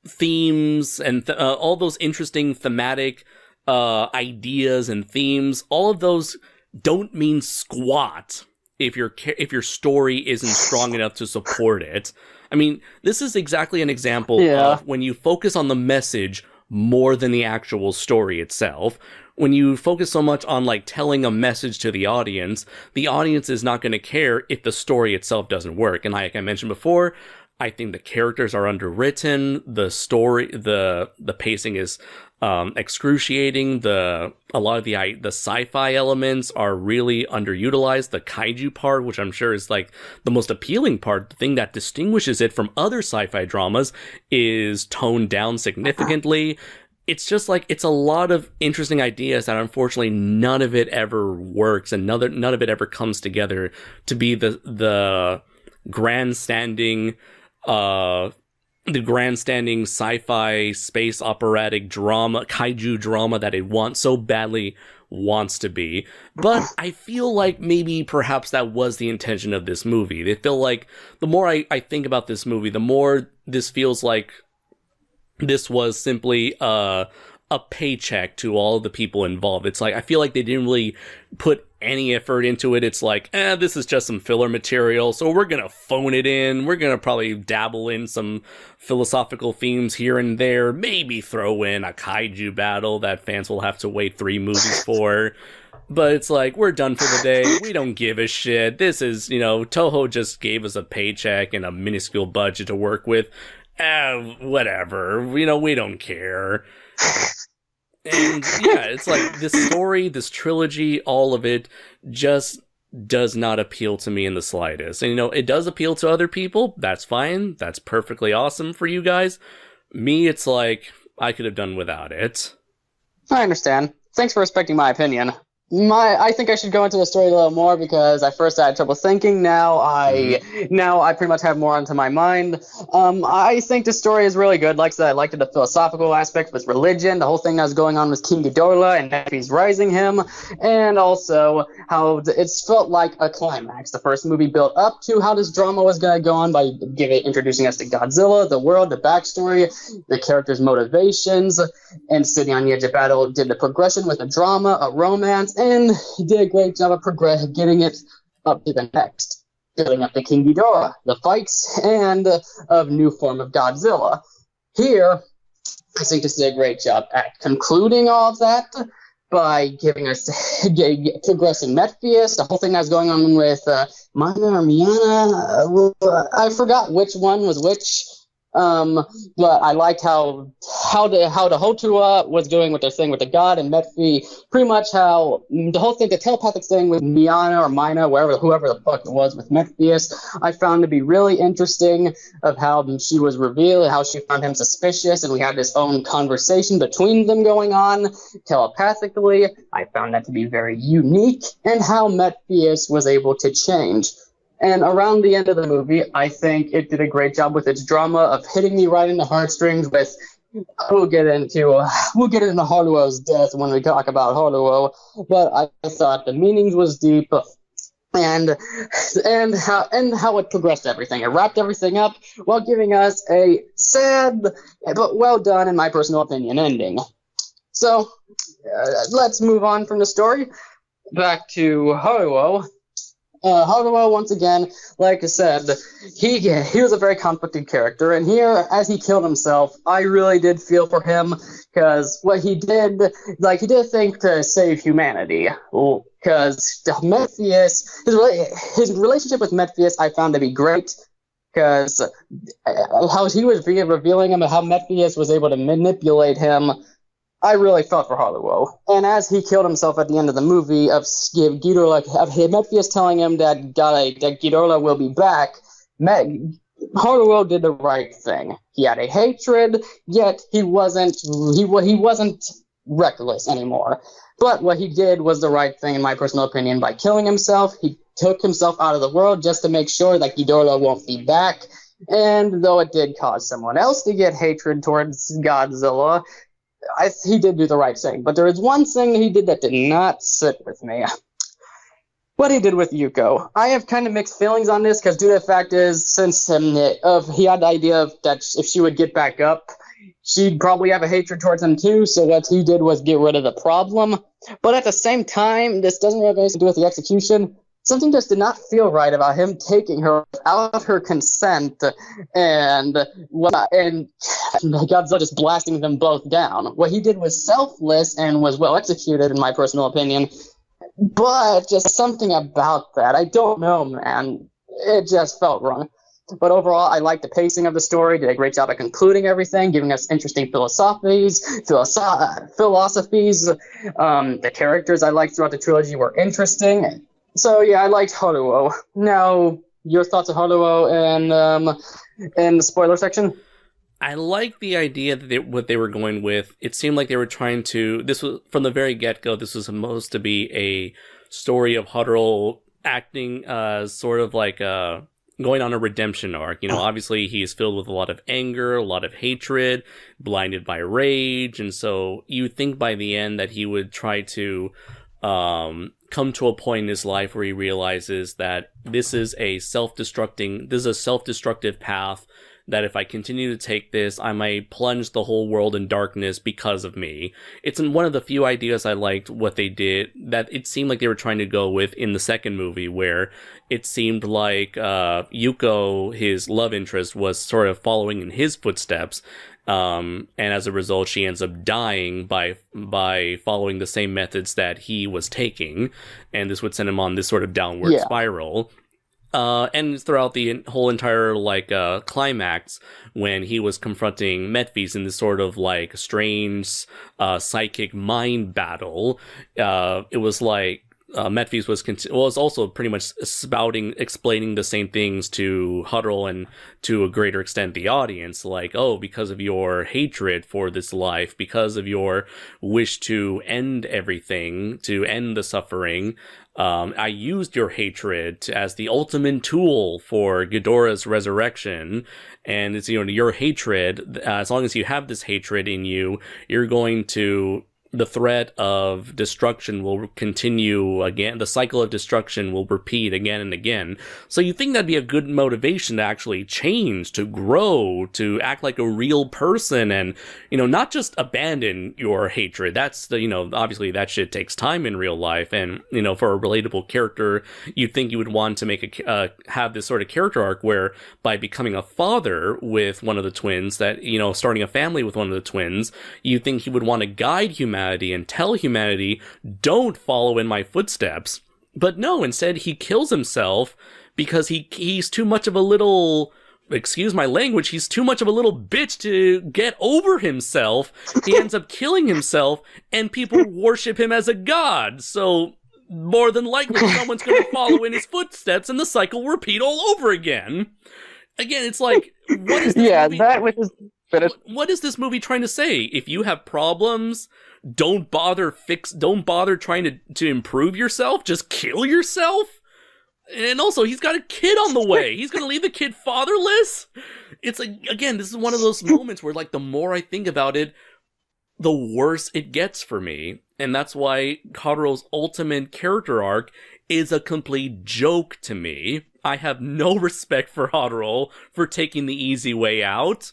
themes and all those interesting thematic ideas and themes, all of those don't mean squat if your story isn't strong enough to support it. I mean, this is exactly an example of when you focus on the message more than the actual story itself. When you focus so much on like telling a message to the audience is not going to care if the story itself doesn't work. And like I mentioned before, I think the characters are underwritten. The story, the pacing is excruciating. A lot of the sci-fi elements are really underutilized. The kaiju part, which I'm sure is like the most appealing part, the thing that distinguishes it from other sci-fi dramas, is toned down significantly. It's just like, it's a lot of interesting ideas that unfortunately none of it ever works, and none of it ever comes together to be the grandstanding sci-fi space operatic drama, kaiju drama that it so badly wants to be. But I feel like maybe perhaps that was the intention of this movie. They feel like the more I think about this movie, the more this feels like this was simply a paycheck to all of the people involved. It's like, I feel like they didn't really put any effort into it. It's like, this is just some filler material, so we're gonna phone it in. We're gonna probably dabble in some philosophical themes here and there, maybe throw in a kaiju battle that fans will have to wait 3 movies for. But it's like, we're done for the day. We don't give a shit. This is, Toho just gave us a paycheck and a minuscule budget to work with. Whatever. We don't care. And yeah, it's like, this story, this trilogy, all of it just does not appeal to me in the slightest. And it does appeal to other people. That's fine. That's perfectly awesome for you guys. Me, it's like, I could have done without it. I understand. Thanks for respecting my opinion. I think I should go into the story a little more, because I first had trouble thinking. Now I pretty much have more onto my mind. I think the story is really good. Like I said, I liked the philosophical aspect with religion, the whole thing that was going on with King Ghidorah and Nefi's rising him, and also how it felt like a climax. The first movie built up to how this drama was going to go on by introducing us to Godzilla, the world, the backstory, the characters' motivations, and sitting on the edge of battle did the progression with a drama, a romance, and he did a great job of getting it up to the next, building up the King Ghidorah, the fights, and a new form of Godzilla. Here, I think this did a great job at concluding all of that by giving us progressing Metphius, the whole thing that was going on with Mana or Miana. I forgot which one was which. But I liked how the Hotua was doing what they're saying with the god, and Metfi, pretty much how the whole thing, the telepathic thing with Miana or Mina, whoever the fuck it was with Metphius, I found to be really interesting, of how she was revealed, how she found him suspicious, and we had this own conversation between them going on telepathically. I found that to be very unique, and how Metphius was able to change. And around the end of the movie, I think it did a great job with its drama of hitting me right in the heartstrings with, we'll get into Haruo's death when we talk about Haruo, but I thought the meanings was deep, and how it progressed everything. It wrapped everything up while giving us a sad but well done, in my personal opinion, ending. So, let's move on from the story back to Haruo. Haruo, once again, like I said, he was a very conflicted character, and here, as he killed himself, I really did feel for him, because what he did, he did a thing to save humanity, because his relationship with Metphius I found to be great, because how he was revealing him and how Metphius was able to manipulate him, I really felt for Haruo. And as he killed himself at the end of the movie, of Metphius telling him that Ghidorah will be back, Haruo did the right thing. He had a hatred, yet he wasn't reckless anymore. But what he did was the right thing, in my personal opinion, by killing himself. He took himself out of the world just to make sure that Ghidorah won't be back. And though it did cause someone else to get hatred towards Godzilla, he did do the right thing. But there is one thing he did that did not sit with me. What he did with Yuko. I have kind of mixed feelings on this, because due to the fact is, since he had the idea that if she would get back up, she'd probably have a hatred towards him too, so what he did was get rid of the problem. But at the same time, this doesn't have anything to do with the execution. Something just did not feel right about him taking her without her consent and Godzilla just blasting them both down. What he did was selfless and was well executed, in my personal opinion. But just something about that, I don't know, man. It just felt wrong. But overall, I like the pacing of the story. Did a great job at concluding everything, giving us interesting philosophies. The characters I liked throughout the trilogy were interesting. So yeah, I liked Haruo. Now, your thoughts on Haruo in the spoiler section? I like the idea that what they were going with. It seemed like they were trying to. This was from the very get-go. This was supposed to be a story of Haruo acting sort of like going on a redemption arc. You know, obviously he is filled with a lot of anger, a lot of hatred, blinded by rage, and so you think by the end that he would try to come to a point in his life where he realizes that this is a self-destructive path, that if I continue to take this, I might plunge the whole world in darkness because of me. It's one of the few ideas I liked what they did, that it seemed like they were trying to go with in the second movie, where it seemed like Yuko, his love interest, was sort of following in his footsteps. And as a result, she ends up dying by following the same methods that he was taking, and this would send him on this sort of downward spiral. And throughout the whole entire climax, when he was confronting Metphies in this sort of like strange psychic mind battle, it was like Metphies was also pretty much explaining the same things to Haruo and to a greater extent the audience, like, oh, because of your hatred for this life, because of your wish to end everything, to end the suffering, I used your hatred as the ultimate tool for Ghidorah's resurrection, and it's, your hatred, as long as you have this hatred in you, the threat of destruction will continue again. The cycle of destruction will repeat again and again. So you think that'd be a good motivation to actually change, to grow, to act like a real person, and, not just abandon your hatred. That's obviously that shit takes time in real life. And, for a relatable character, you'd think you would want to have this sort of character arc where by becoming a father with one of the twins, that, starting a family with one of the twins, you think he would want to guide humanity and tell humanity, don't follow in my footsteps. But no, instead he kills himself because he's too much of a little, excuse my language, he's too much of a little bitch to get over himself. He ends up killing himself, and people worship him as a god. So more than likely someone's going to follow in his footsteps, and the cycle will repeat all over again. Again, it's like, what is this movie? What is this movie trying to say? If you have problems, don't bother trying to improve yourself, just kill yourself. And also, he's got a kid on the way. He's gonna leave the kid fatherless. It's like, again, this is one of those moments where, like, the more I think about it, the worse it gets for me. And that's why Haruo's ultimate character arc is a complete joke to me. I have no respect for Haruo for taking the easy way out.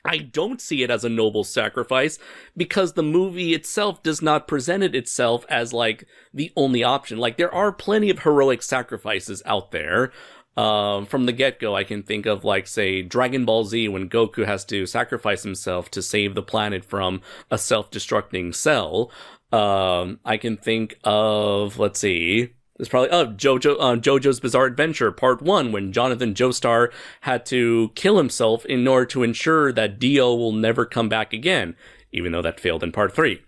I don't see it as a noble sacrifice, because the movie itself does not present it itself as, like, the only option. Like, there are plenty of heroic sacrifices out there. From the get-go, I can think of, like, say, Dragon Ball Z, when Goku has to sacrifice himself to save the planet from a self-destructing cell. I can think of, let's see, It's probably JoJo's Bizarre Adventure Part 1, when Jonathan Joestar had to kill himself in order to ensure that Dio will never come back again, even though that failed in Part 3.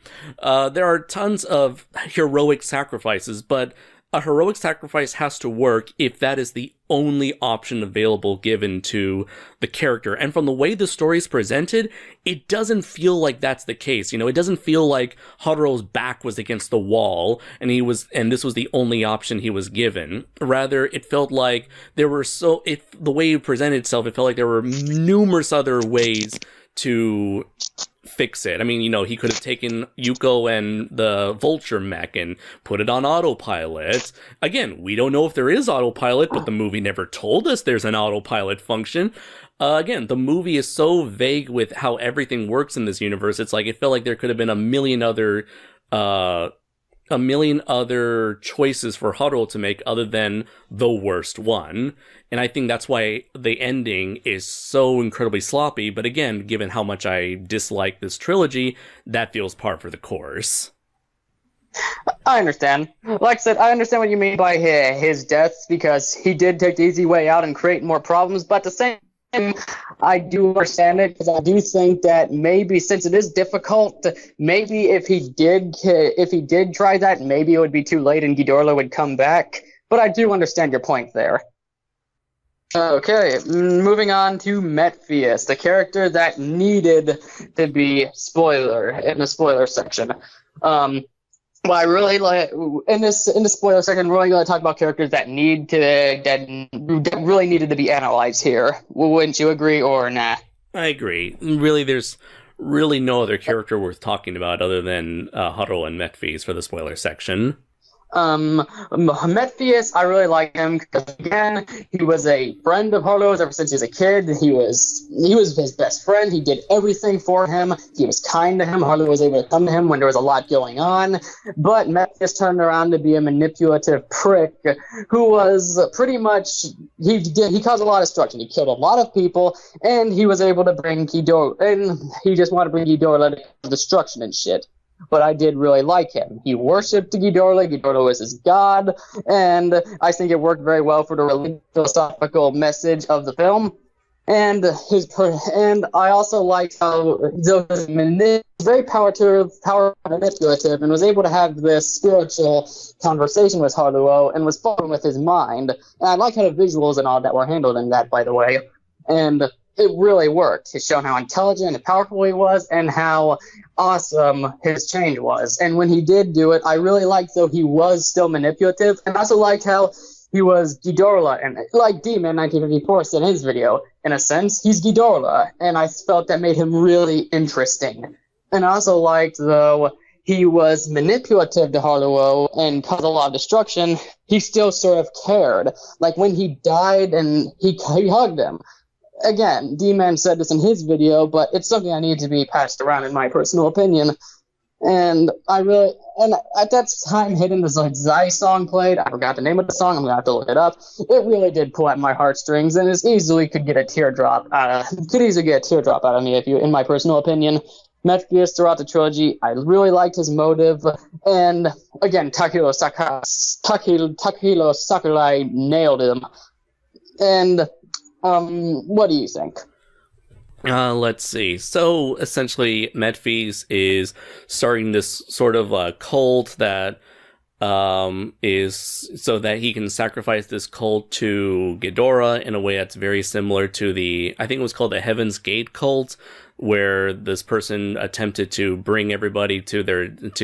There are tons of heroic sacrifices, but a heroic sacrifice has to work if that is the only option available given to the character. And from the way the story is presented, it doesn't feel like that's the case. You know, it doesn't feel like Haruo's back was against the wall and this was the only option he was given. Rather, it felt like the way it presented itself, it felt like there were numerous other ways to fix it. I mean, you know, he could have taken Yuko and the Vulture mech and put it on autopilot. Again, we don't know if there is autopilot, but the movie never told us there's an autopilot function. Again, the movie is so vague with how everything works in this universe. It's like, it felt like there could have been a million other choices for Haruo to make other than the worst one. And I think that's why the ending is so incredibly sloppy. But again, given how much I dislike this trilogy, that feels par for the course. I understand. Like I said, I understand what you mean by his death, because he did take the easy way out and create more problems. But at the same time, I do understand it, because I do think that maybe, since it is difficult, maybe if he did try that, maybe it would be too late and Ghidorah would come back. But I do understand your point there. Okay, moving on to Metphius, the character that needed to be spoiler in the spoiler section. Well, I really like in the spoiler section. We're really going to talk about characters that really needed to be analyzed here. Wouldn't you agree, or nah? I agree. Really, there's really no other character worth talking about other than Haruo and Metphius for the spoiler section. Metphius, I really like him because, again, he was a friend of Haruo's ever since he was a kid. He was his best friend. He did everything for him. He was kind to him. Haruo was able to come to him when there was a lot going on. But Metphius turned around to be a manipulative prick who was pretty much, he caused a lot of destruction. He killed a lot of people, and he was able to bring Ghidorah, and he just wanted to bring Ghidorah to destruction and shit. But I did really like him. He worshipped Ghidorah. Ghidorah was his god, and I think it worked very well for the religious philosophical message of the film. And I also liked how he was very powerful, manipulative, and was able to have this spiritual conversation with Haruo and was following with his mind. And I like how the visuals and all that were handled in that, by the way. And it really worked. It's shown how intelligent and powerful he was, and how awesome his change was. And when he did do it, I really liked, though, he was still manipulative. And I also liked how he was Ghidorah, and like D-Man 1954 said in his video, in a sense, he's Ghidorah. And I felt that made him really interesting. And I also liked, though, he was manipulative to Haruo and caused a lot of destruction, he still sort of cared. Like when he died and he hugged him. Again, D-Man said this in his video, but it's something I need to be passed around in my personal opinion. And at that time, Hidden the Zai song played. I forgot the name of the song. I'm going to have to look it up. It really did pull at my heartstrings, and it easily could get a teardrop out of me, in my personal opinion. Metphius throughout the trilogy, I really liked his motive. And again, Takahiro Sakurai nailed him. And what do you think? Let's see. So essentially, Metphius is starting this sort of cult that is so that he can sacrifice this cult to Ghidorah in a way that's very similar to I think it was called the Heaven's Gate cult, where this person attempted to bring everybody to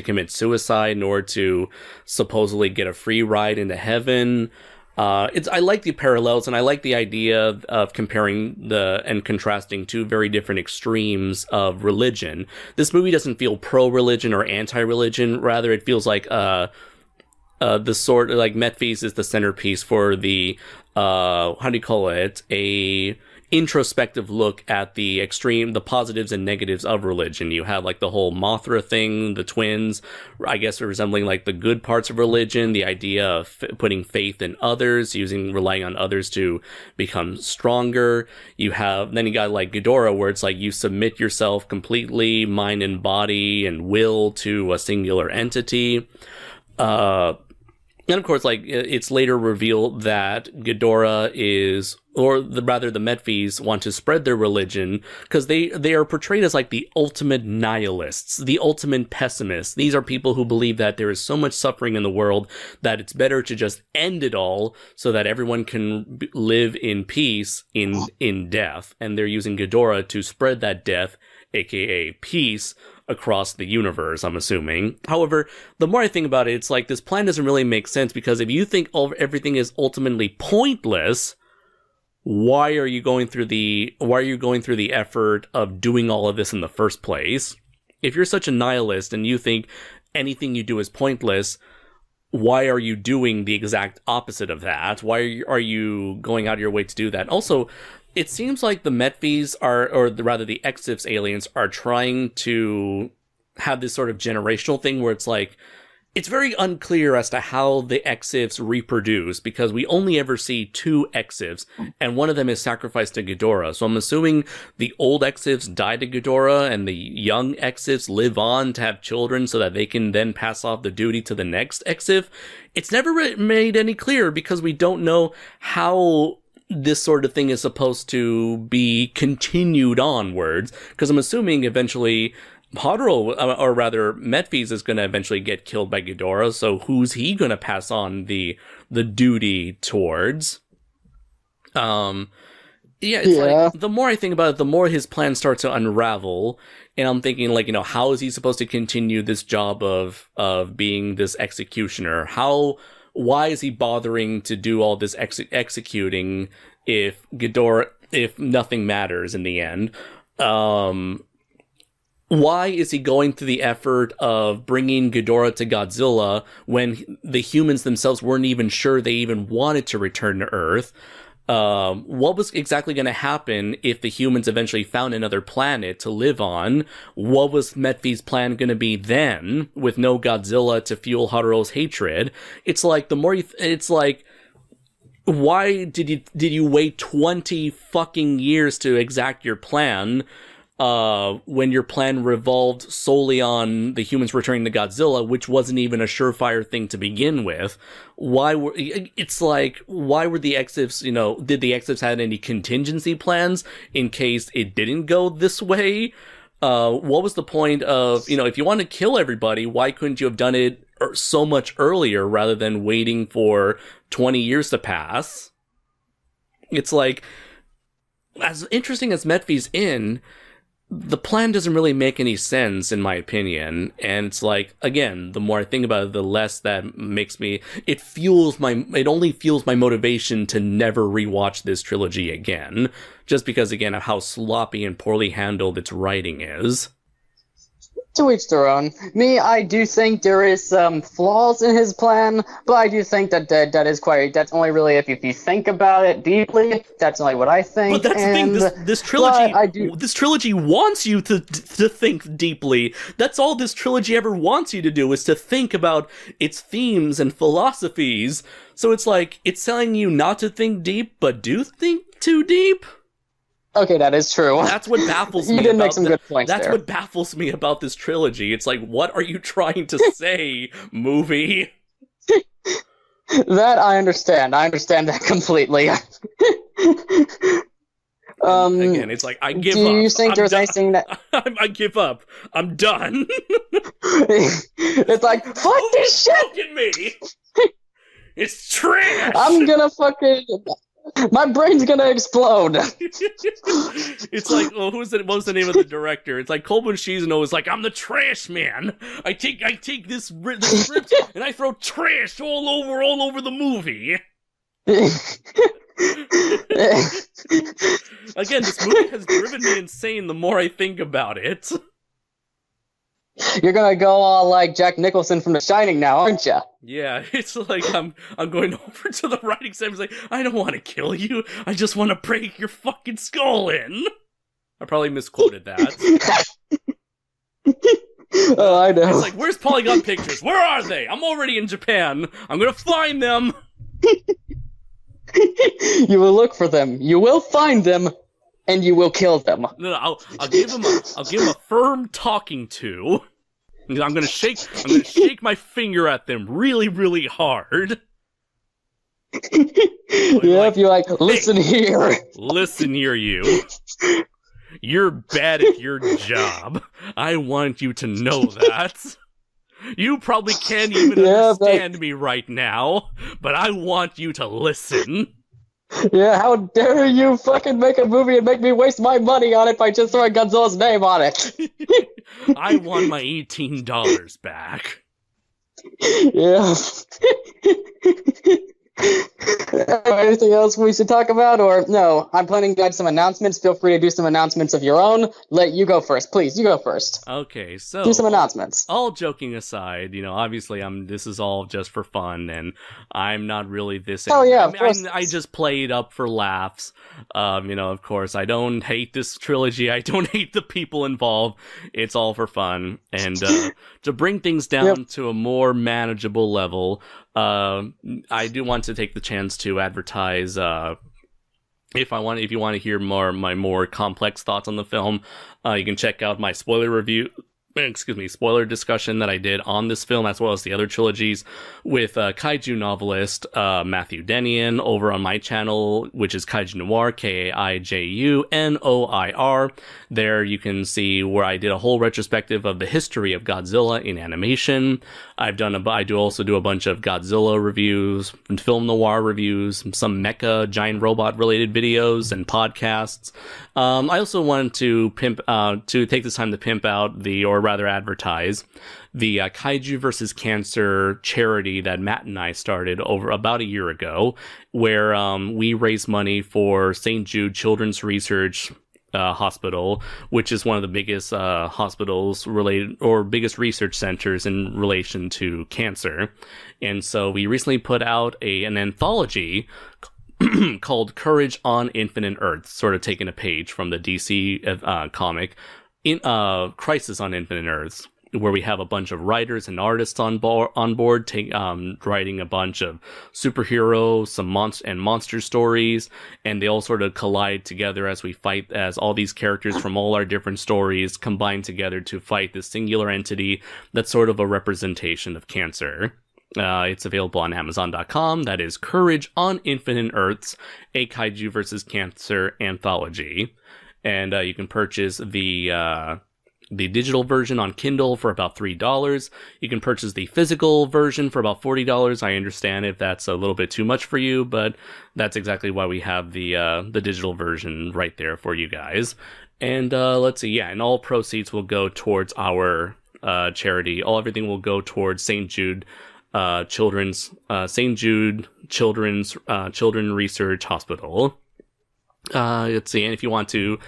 commit suicide in order to supposedly get a free ride into heaven. I like the parallels, and I like the idea of comparing and contrasting two very different extremes of religion. This movie doesn't feel pro-religion or anti-religion. Rather, it feels like the sort of like Metphius is the centerpiece for the how do you call it? A introspective look at the positives and negatives of religion. You have like the whole Mothra thing, the twins, I guess resembling like the good parts of religion, the idea of putting faith in others, relying on others to become stronger. Then you got like Ghidorah, where it's like you submit yourself completely, mind and body and will, to a singular entity. And of course, like, it's later revealed that Ghidorah is, rather the Metphis want to spread their religion because they are portrayed as like the ultimate nihilists, the ultimate pessimists. These are people who believe that there is so much suffering in the world that it's better to just end it all so that everyone can live in peace in death. And they're using Ghidorah to spread that death, aka peace, across the universe, I'm assuming. However, the more I think about it, it's like this plan doesn't really make sense, because if you think everything is ultimately pointless, why are you going through the effort of doing all of this in the first place? If you're such a nihilist and you think anything you do is pointless, why are you doing the exact opposite of that? Why are you going out of your way to do that? Also, it seems like the Metphis the Exifs aliens are trying to have this sort of generational thing where it's like, it's very unclear as to how the Exifs reproduce, because we only ever see 2 Exifs, and one of them is sacrificed to Ghidorah. So I'm assuming the old Exifs die to Ghidorah, and the young Exifs live on to have children so that they can then pass off the duty to the next Exif. It's never made any clearer, because we don't know how this sort of thing is supposed to be continued onwards, because I'm assuming eventually Hodorol, or rather Metphis, is going to eventually get killed by Ghidorah, so who's he going to pass on the duty towards? Like, the more I think about it, the more his plans start to unravel, and I'm thinking, like, how is he supposed to continue this job of being this executioner? Why is he bothering to do all this executing if nothing matters in the end? Why is he going through the effort of bringing Ghidorah to Godzilla when the humans themselves weren't even sure they even wanted to return to Earth? What was exactly going to happen if the humans eventually found another planet to live on? What was Metphi's plan going to be then, with no Godzilla to fuel Hodorol's hatred? It's like, why did you wait 20 fucking years to exact your plan, when your plan revolved solely on the humans returning to Godzilla, which wasn't even a surefire thing to begin with? Why were the Exifs, did the Exifs have any contingency plans in case it didn't go this way? What was the point of, if you want to kill everybody, why couldn't you have done it so much earlier rather than waiting for 20 years to pass? It's like, as interesting as Metphi's the plan doesn't really make any sense, in my opinion. And it's like, again, the more I think about it, the less that makes me, it only fuels my motivation to never rewatch this trilogy again, just because, again, of how sloppy and poorly handled its writing is. To each their own. Me, I do think there is some flaws in his plan, but I do think that that's only really if you think about it deeply. That's only what I think. But that's the thing. This trilogy wants you to think deeply. That's all this trilogy ever wants you to do, is to think about its themes and philosophies. So it's like, it's telling you not to think deep, but do think too deep. Okay, that is true. That's what baffles me. You did make some good points That's there. what baffles me about this trilogy. It's like, what are you trying to say, movie? That I understand. I understand that completely. Again, it's like, I give up. Do you think there's anything that... I give up. I'm done. It's like, fuck this shit! Look at me! It's trash! I'm gonna fucking... My brain's gonna explode. It's like, what was the name of the director? It's like Kobun Shizuno is like, I'm the trash man. I take this script and I throw trash all over the movie. Again, this movie has driven me insane the more I think about it. You're gonna go all like Jack Nicholson from The Shining now, aren't you? Yeah, it's like I'm going over to the writing side. It's like, I don't want to kill you. I just want to break your fucking skull in. I probably misquoted that. Oh, I know. It's like, where's Polygon Pictures? Where are they? I'm already in Japan. I'm gonna find them. You will look for them. You will find them. And you will kill them. No, I'll give him a firm talking to. I'm gonna shake my finger at them really, really hard. If you're like, listen here. Listen here, you. You're bad at your job. I want you to know that. You probably can't even understand me right now, but I want you to listen. Yeah, how dare you fucking make a movie and make me waste my money on it by just throwing Godzilla's name on it. I want my $18 back. Yeah. Anything else we should talk about, or no? I'm planning to add some announcements. Feel free to do some announcements of your own. You go first, please. You go first. Okay, so do some announcements. All joking aside, obviously, this is all just for fun, and I'm not really this. Oh yeah, I just play it up for laughs. Of course, I don't hate this trilogy. I don't hate the people involved. It's all for fun, and to bring things down to a more manageable level. I do want to take the chance to advertise, if you want to hear my more complex thoughts on the film, you can check out my spoiler discussion that I did on this film, as well as the other trilogies, with kaiju novelist Matthew Denian over on my channel, which is KaijuNoir, KaijuNoir. There you can see where I did a whole retrospective of the history of Godzilla in animation. I do also do a bunch of Godzilla reviews, and film noir reviews, some mecha giant robot related videos and podcasts. I also wanted to take this time to pimp out advertise the Kaiju vs. Cancer charity that Matt and I started over about a year ago, where we raise money for St. Jude Children's Research Hospital, which is one of the biggest hospitals biggest research centers in relation to cancer. And so we recently put out an anthology called Courage on Infinite Earths, sort of taking a page from the DC comic in Crisis on Infinite Earths, where we have a bunch of writers and artists on board, writing a bunch of superhero, some monster stories, and they all sort of collide together as we fight, as all these characters from all our different stories combine together to fight this singular entity that's sort of a representation of cancer. It's available on Amazon.com. That is Courage on Infinite Earths, a Kaiju vs. Cancer anthology. And you can purchase the digital version on Kindle for about $3. You can purchase the physical version for about $40. I understand if that's a little bit too much for you, but that's exactly why we have the digital version right there for you guys. And let's see, and all proceeds will go towards our charity. Everything will go towards St. Jude Children's Children Research Hospital. Let's see, and if you want to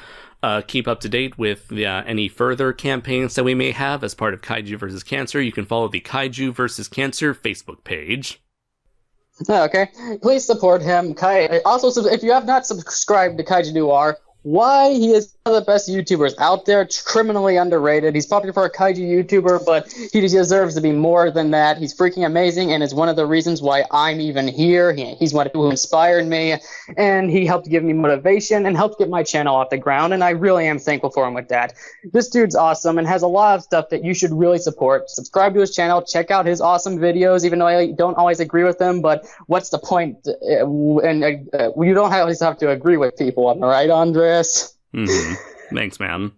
keep up to date with any further campaigns that we may have as part of Kaiju vs. Cancer, you can follow the Kaiju vs. Cancer Facebook page. Okay, please support him. Also, if you have not subscribed to KaijuNoir, why? He is one of the best YouTubers out there, criminally underrated. He's popular for a kaiju YouTuber, but he deserves to be more than that. He's freaking amazing, and is one of the reasons why I'm even here. He's one who inspired me, and he helped give me motivation and helped get my channel off the ground, and I really am thankful for him with that. This dude's awesome and has a lot of stuff that you should really support. Subscribe to his channel, check out his awesome videos, even though I don't always agree with him, but what's the point? You don't always have to agree with people, am I right, Andres? Mm-hmm. Thanks, man.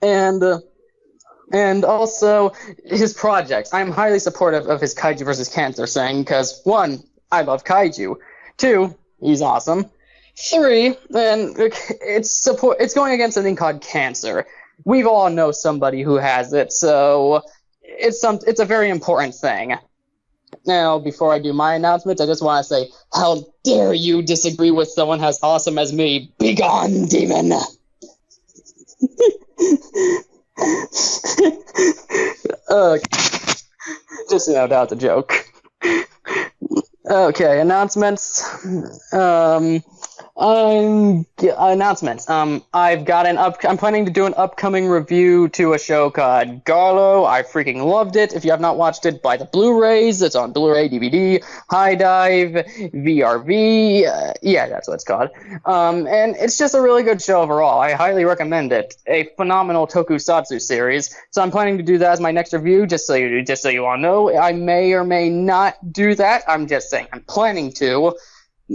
And also his projects. I'm highly supportive of his Kaiju vs. Cancer thing because 1, I love kaiju. 2, he's awesome. 3, and it's going against something called cancer. We all know somebody who has it, so it's a very important thing. Now, before I do my announcements, I just want to say, how dare you disagree with someone as awesome as me? Begone, demon! Just that's a joke. Okay, announcements. Announcements. I'm planning to do an upcoming review to a show called Garlo. I freaking loved it. If you have not watched it, buy the Blu-rays. It's on Blu-ray, DVD, High Dive, VRV. Yeah, that's what it's called. And it's just a really good show overall. I highly recommend it. A phenomenal tokusatsu series. So I'm planning to do that as my next review. Just so you all know, I may or may not do that. I'm just saying I'm planning to.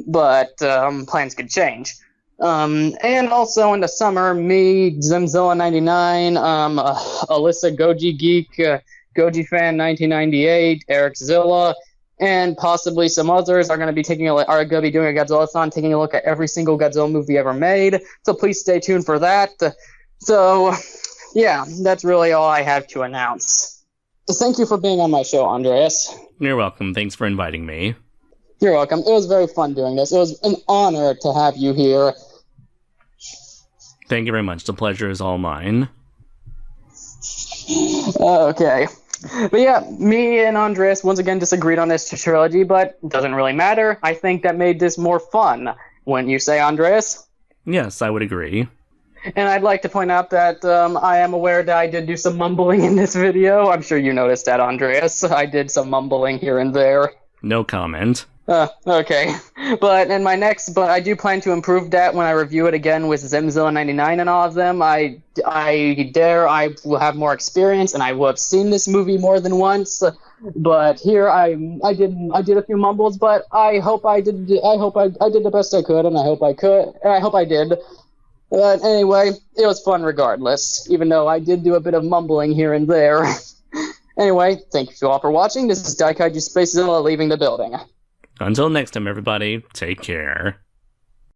But plans could change. And also in the summer, me, Zimzilla99, Alyssa Goji Geek, Goji Fan 1998, Eric Zilla, and possibly some others are going to be doing a Godzilla-thon, taking a look at every single Godzilla movie ever made. So please stay tuned for that. So yeah, that's really all I have to announce. Thank you for being on my show, Andreas. You're welcome. Thanks for inviting me. You're welcome. It was very fun doing this. It was an honor to have you here. Thank you very much. The pleasure is all mine. Okay. But yeah, me and Andreas once again disagreed on this trilogy, but it doesn't really matter. I think that made this more fun. Wouldn't you say, Andreas? Yes, I would agree. And I'd like to point out that I am aware that I did do some mumbling in this video. I'm sure you noticed that, Andreas. I did some mumbling here and there. No comment. Okay. But I do plan to improve that when I review it again with Zimzilla99 and all of them. I will have more experience and I will have seen this movie more than once. But here I did a few mumbles, but I hope I did the best I could, and I hope I did. But anyway, it was fun regardless, even though I did do a bit of mumbling here and there. Anyway, thank you all for watching. This is Kaiju Spacezilla leaving the building. Until next time, everybody, take care.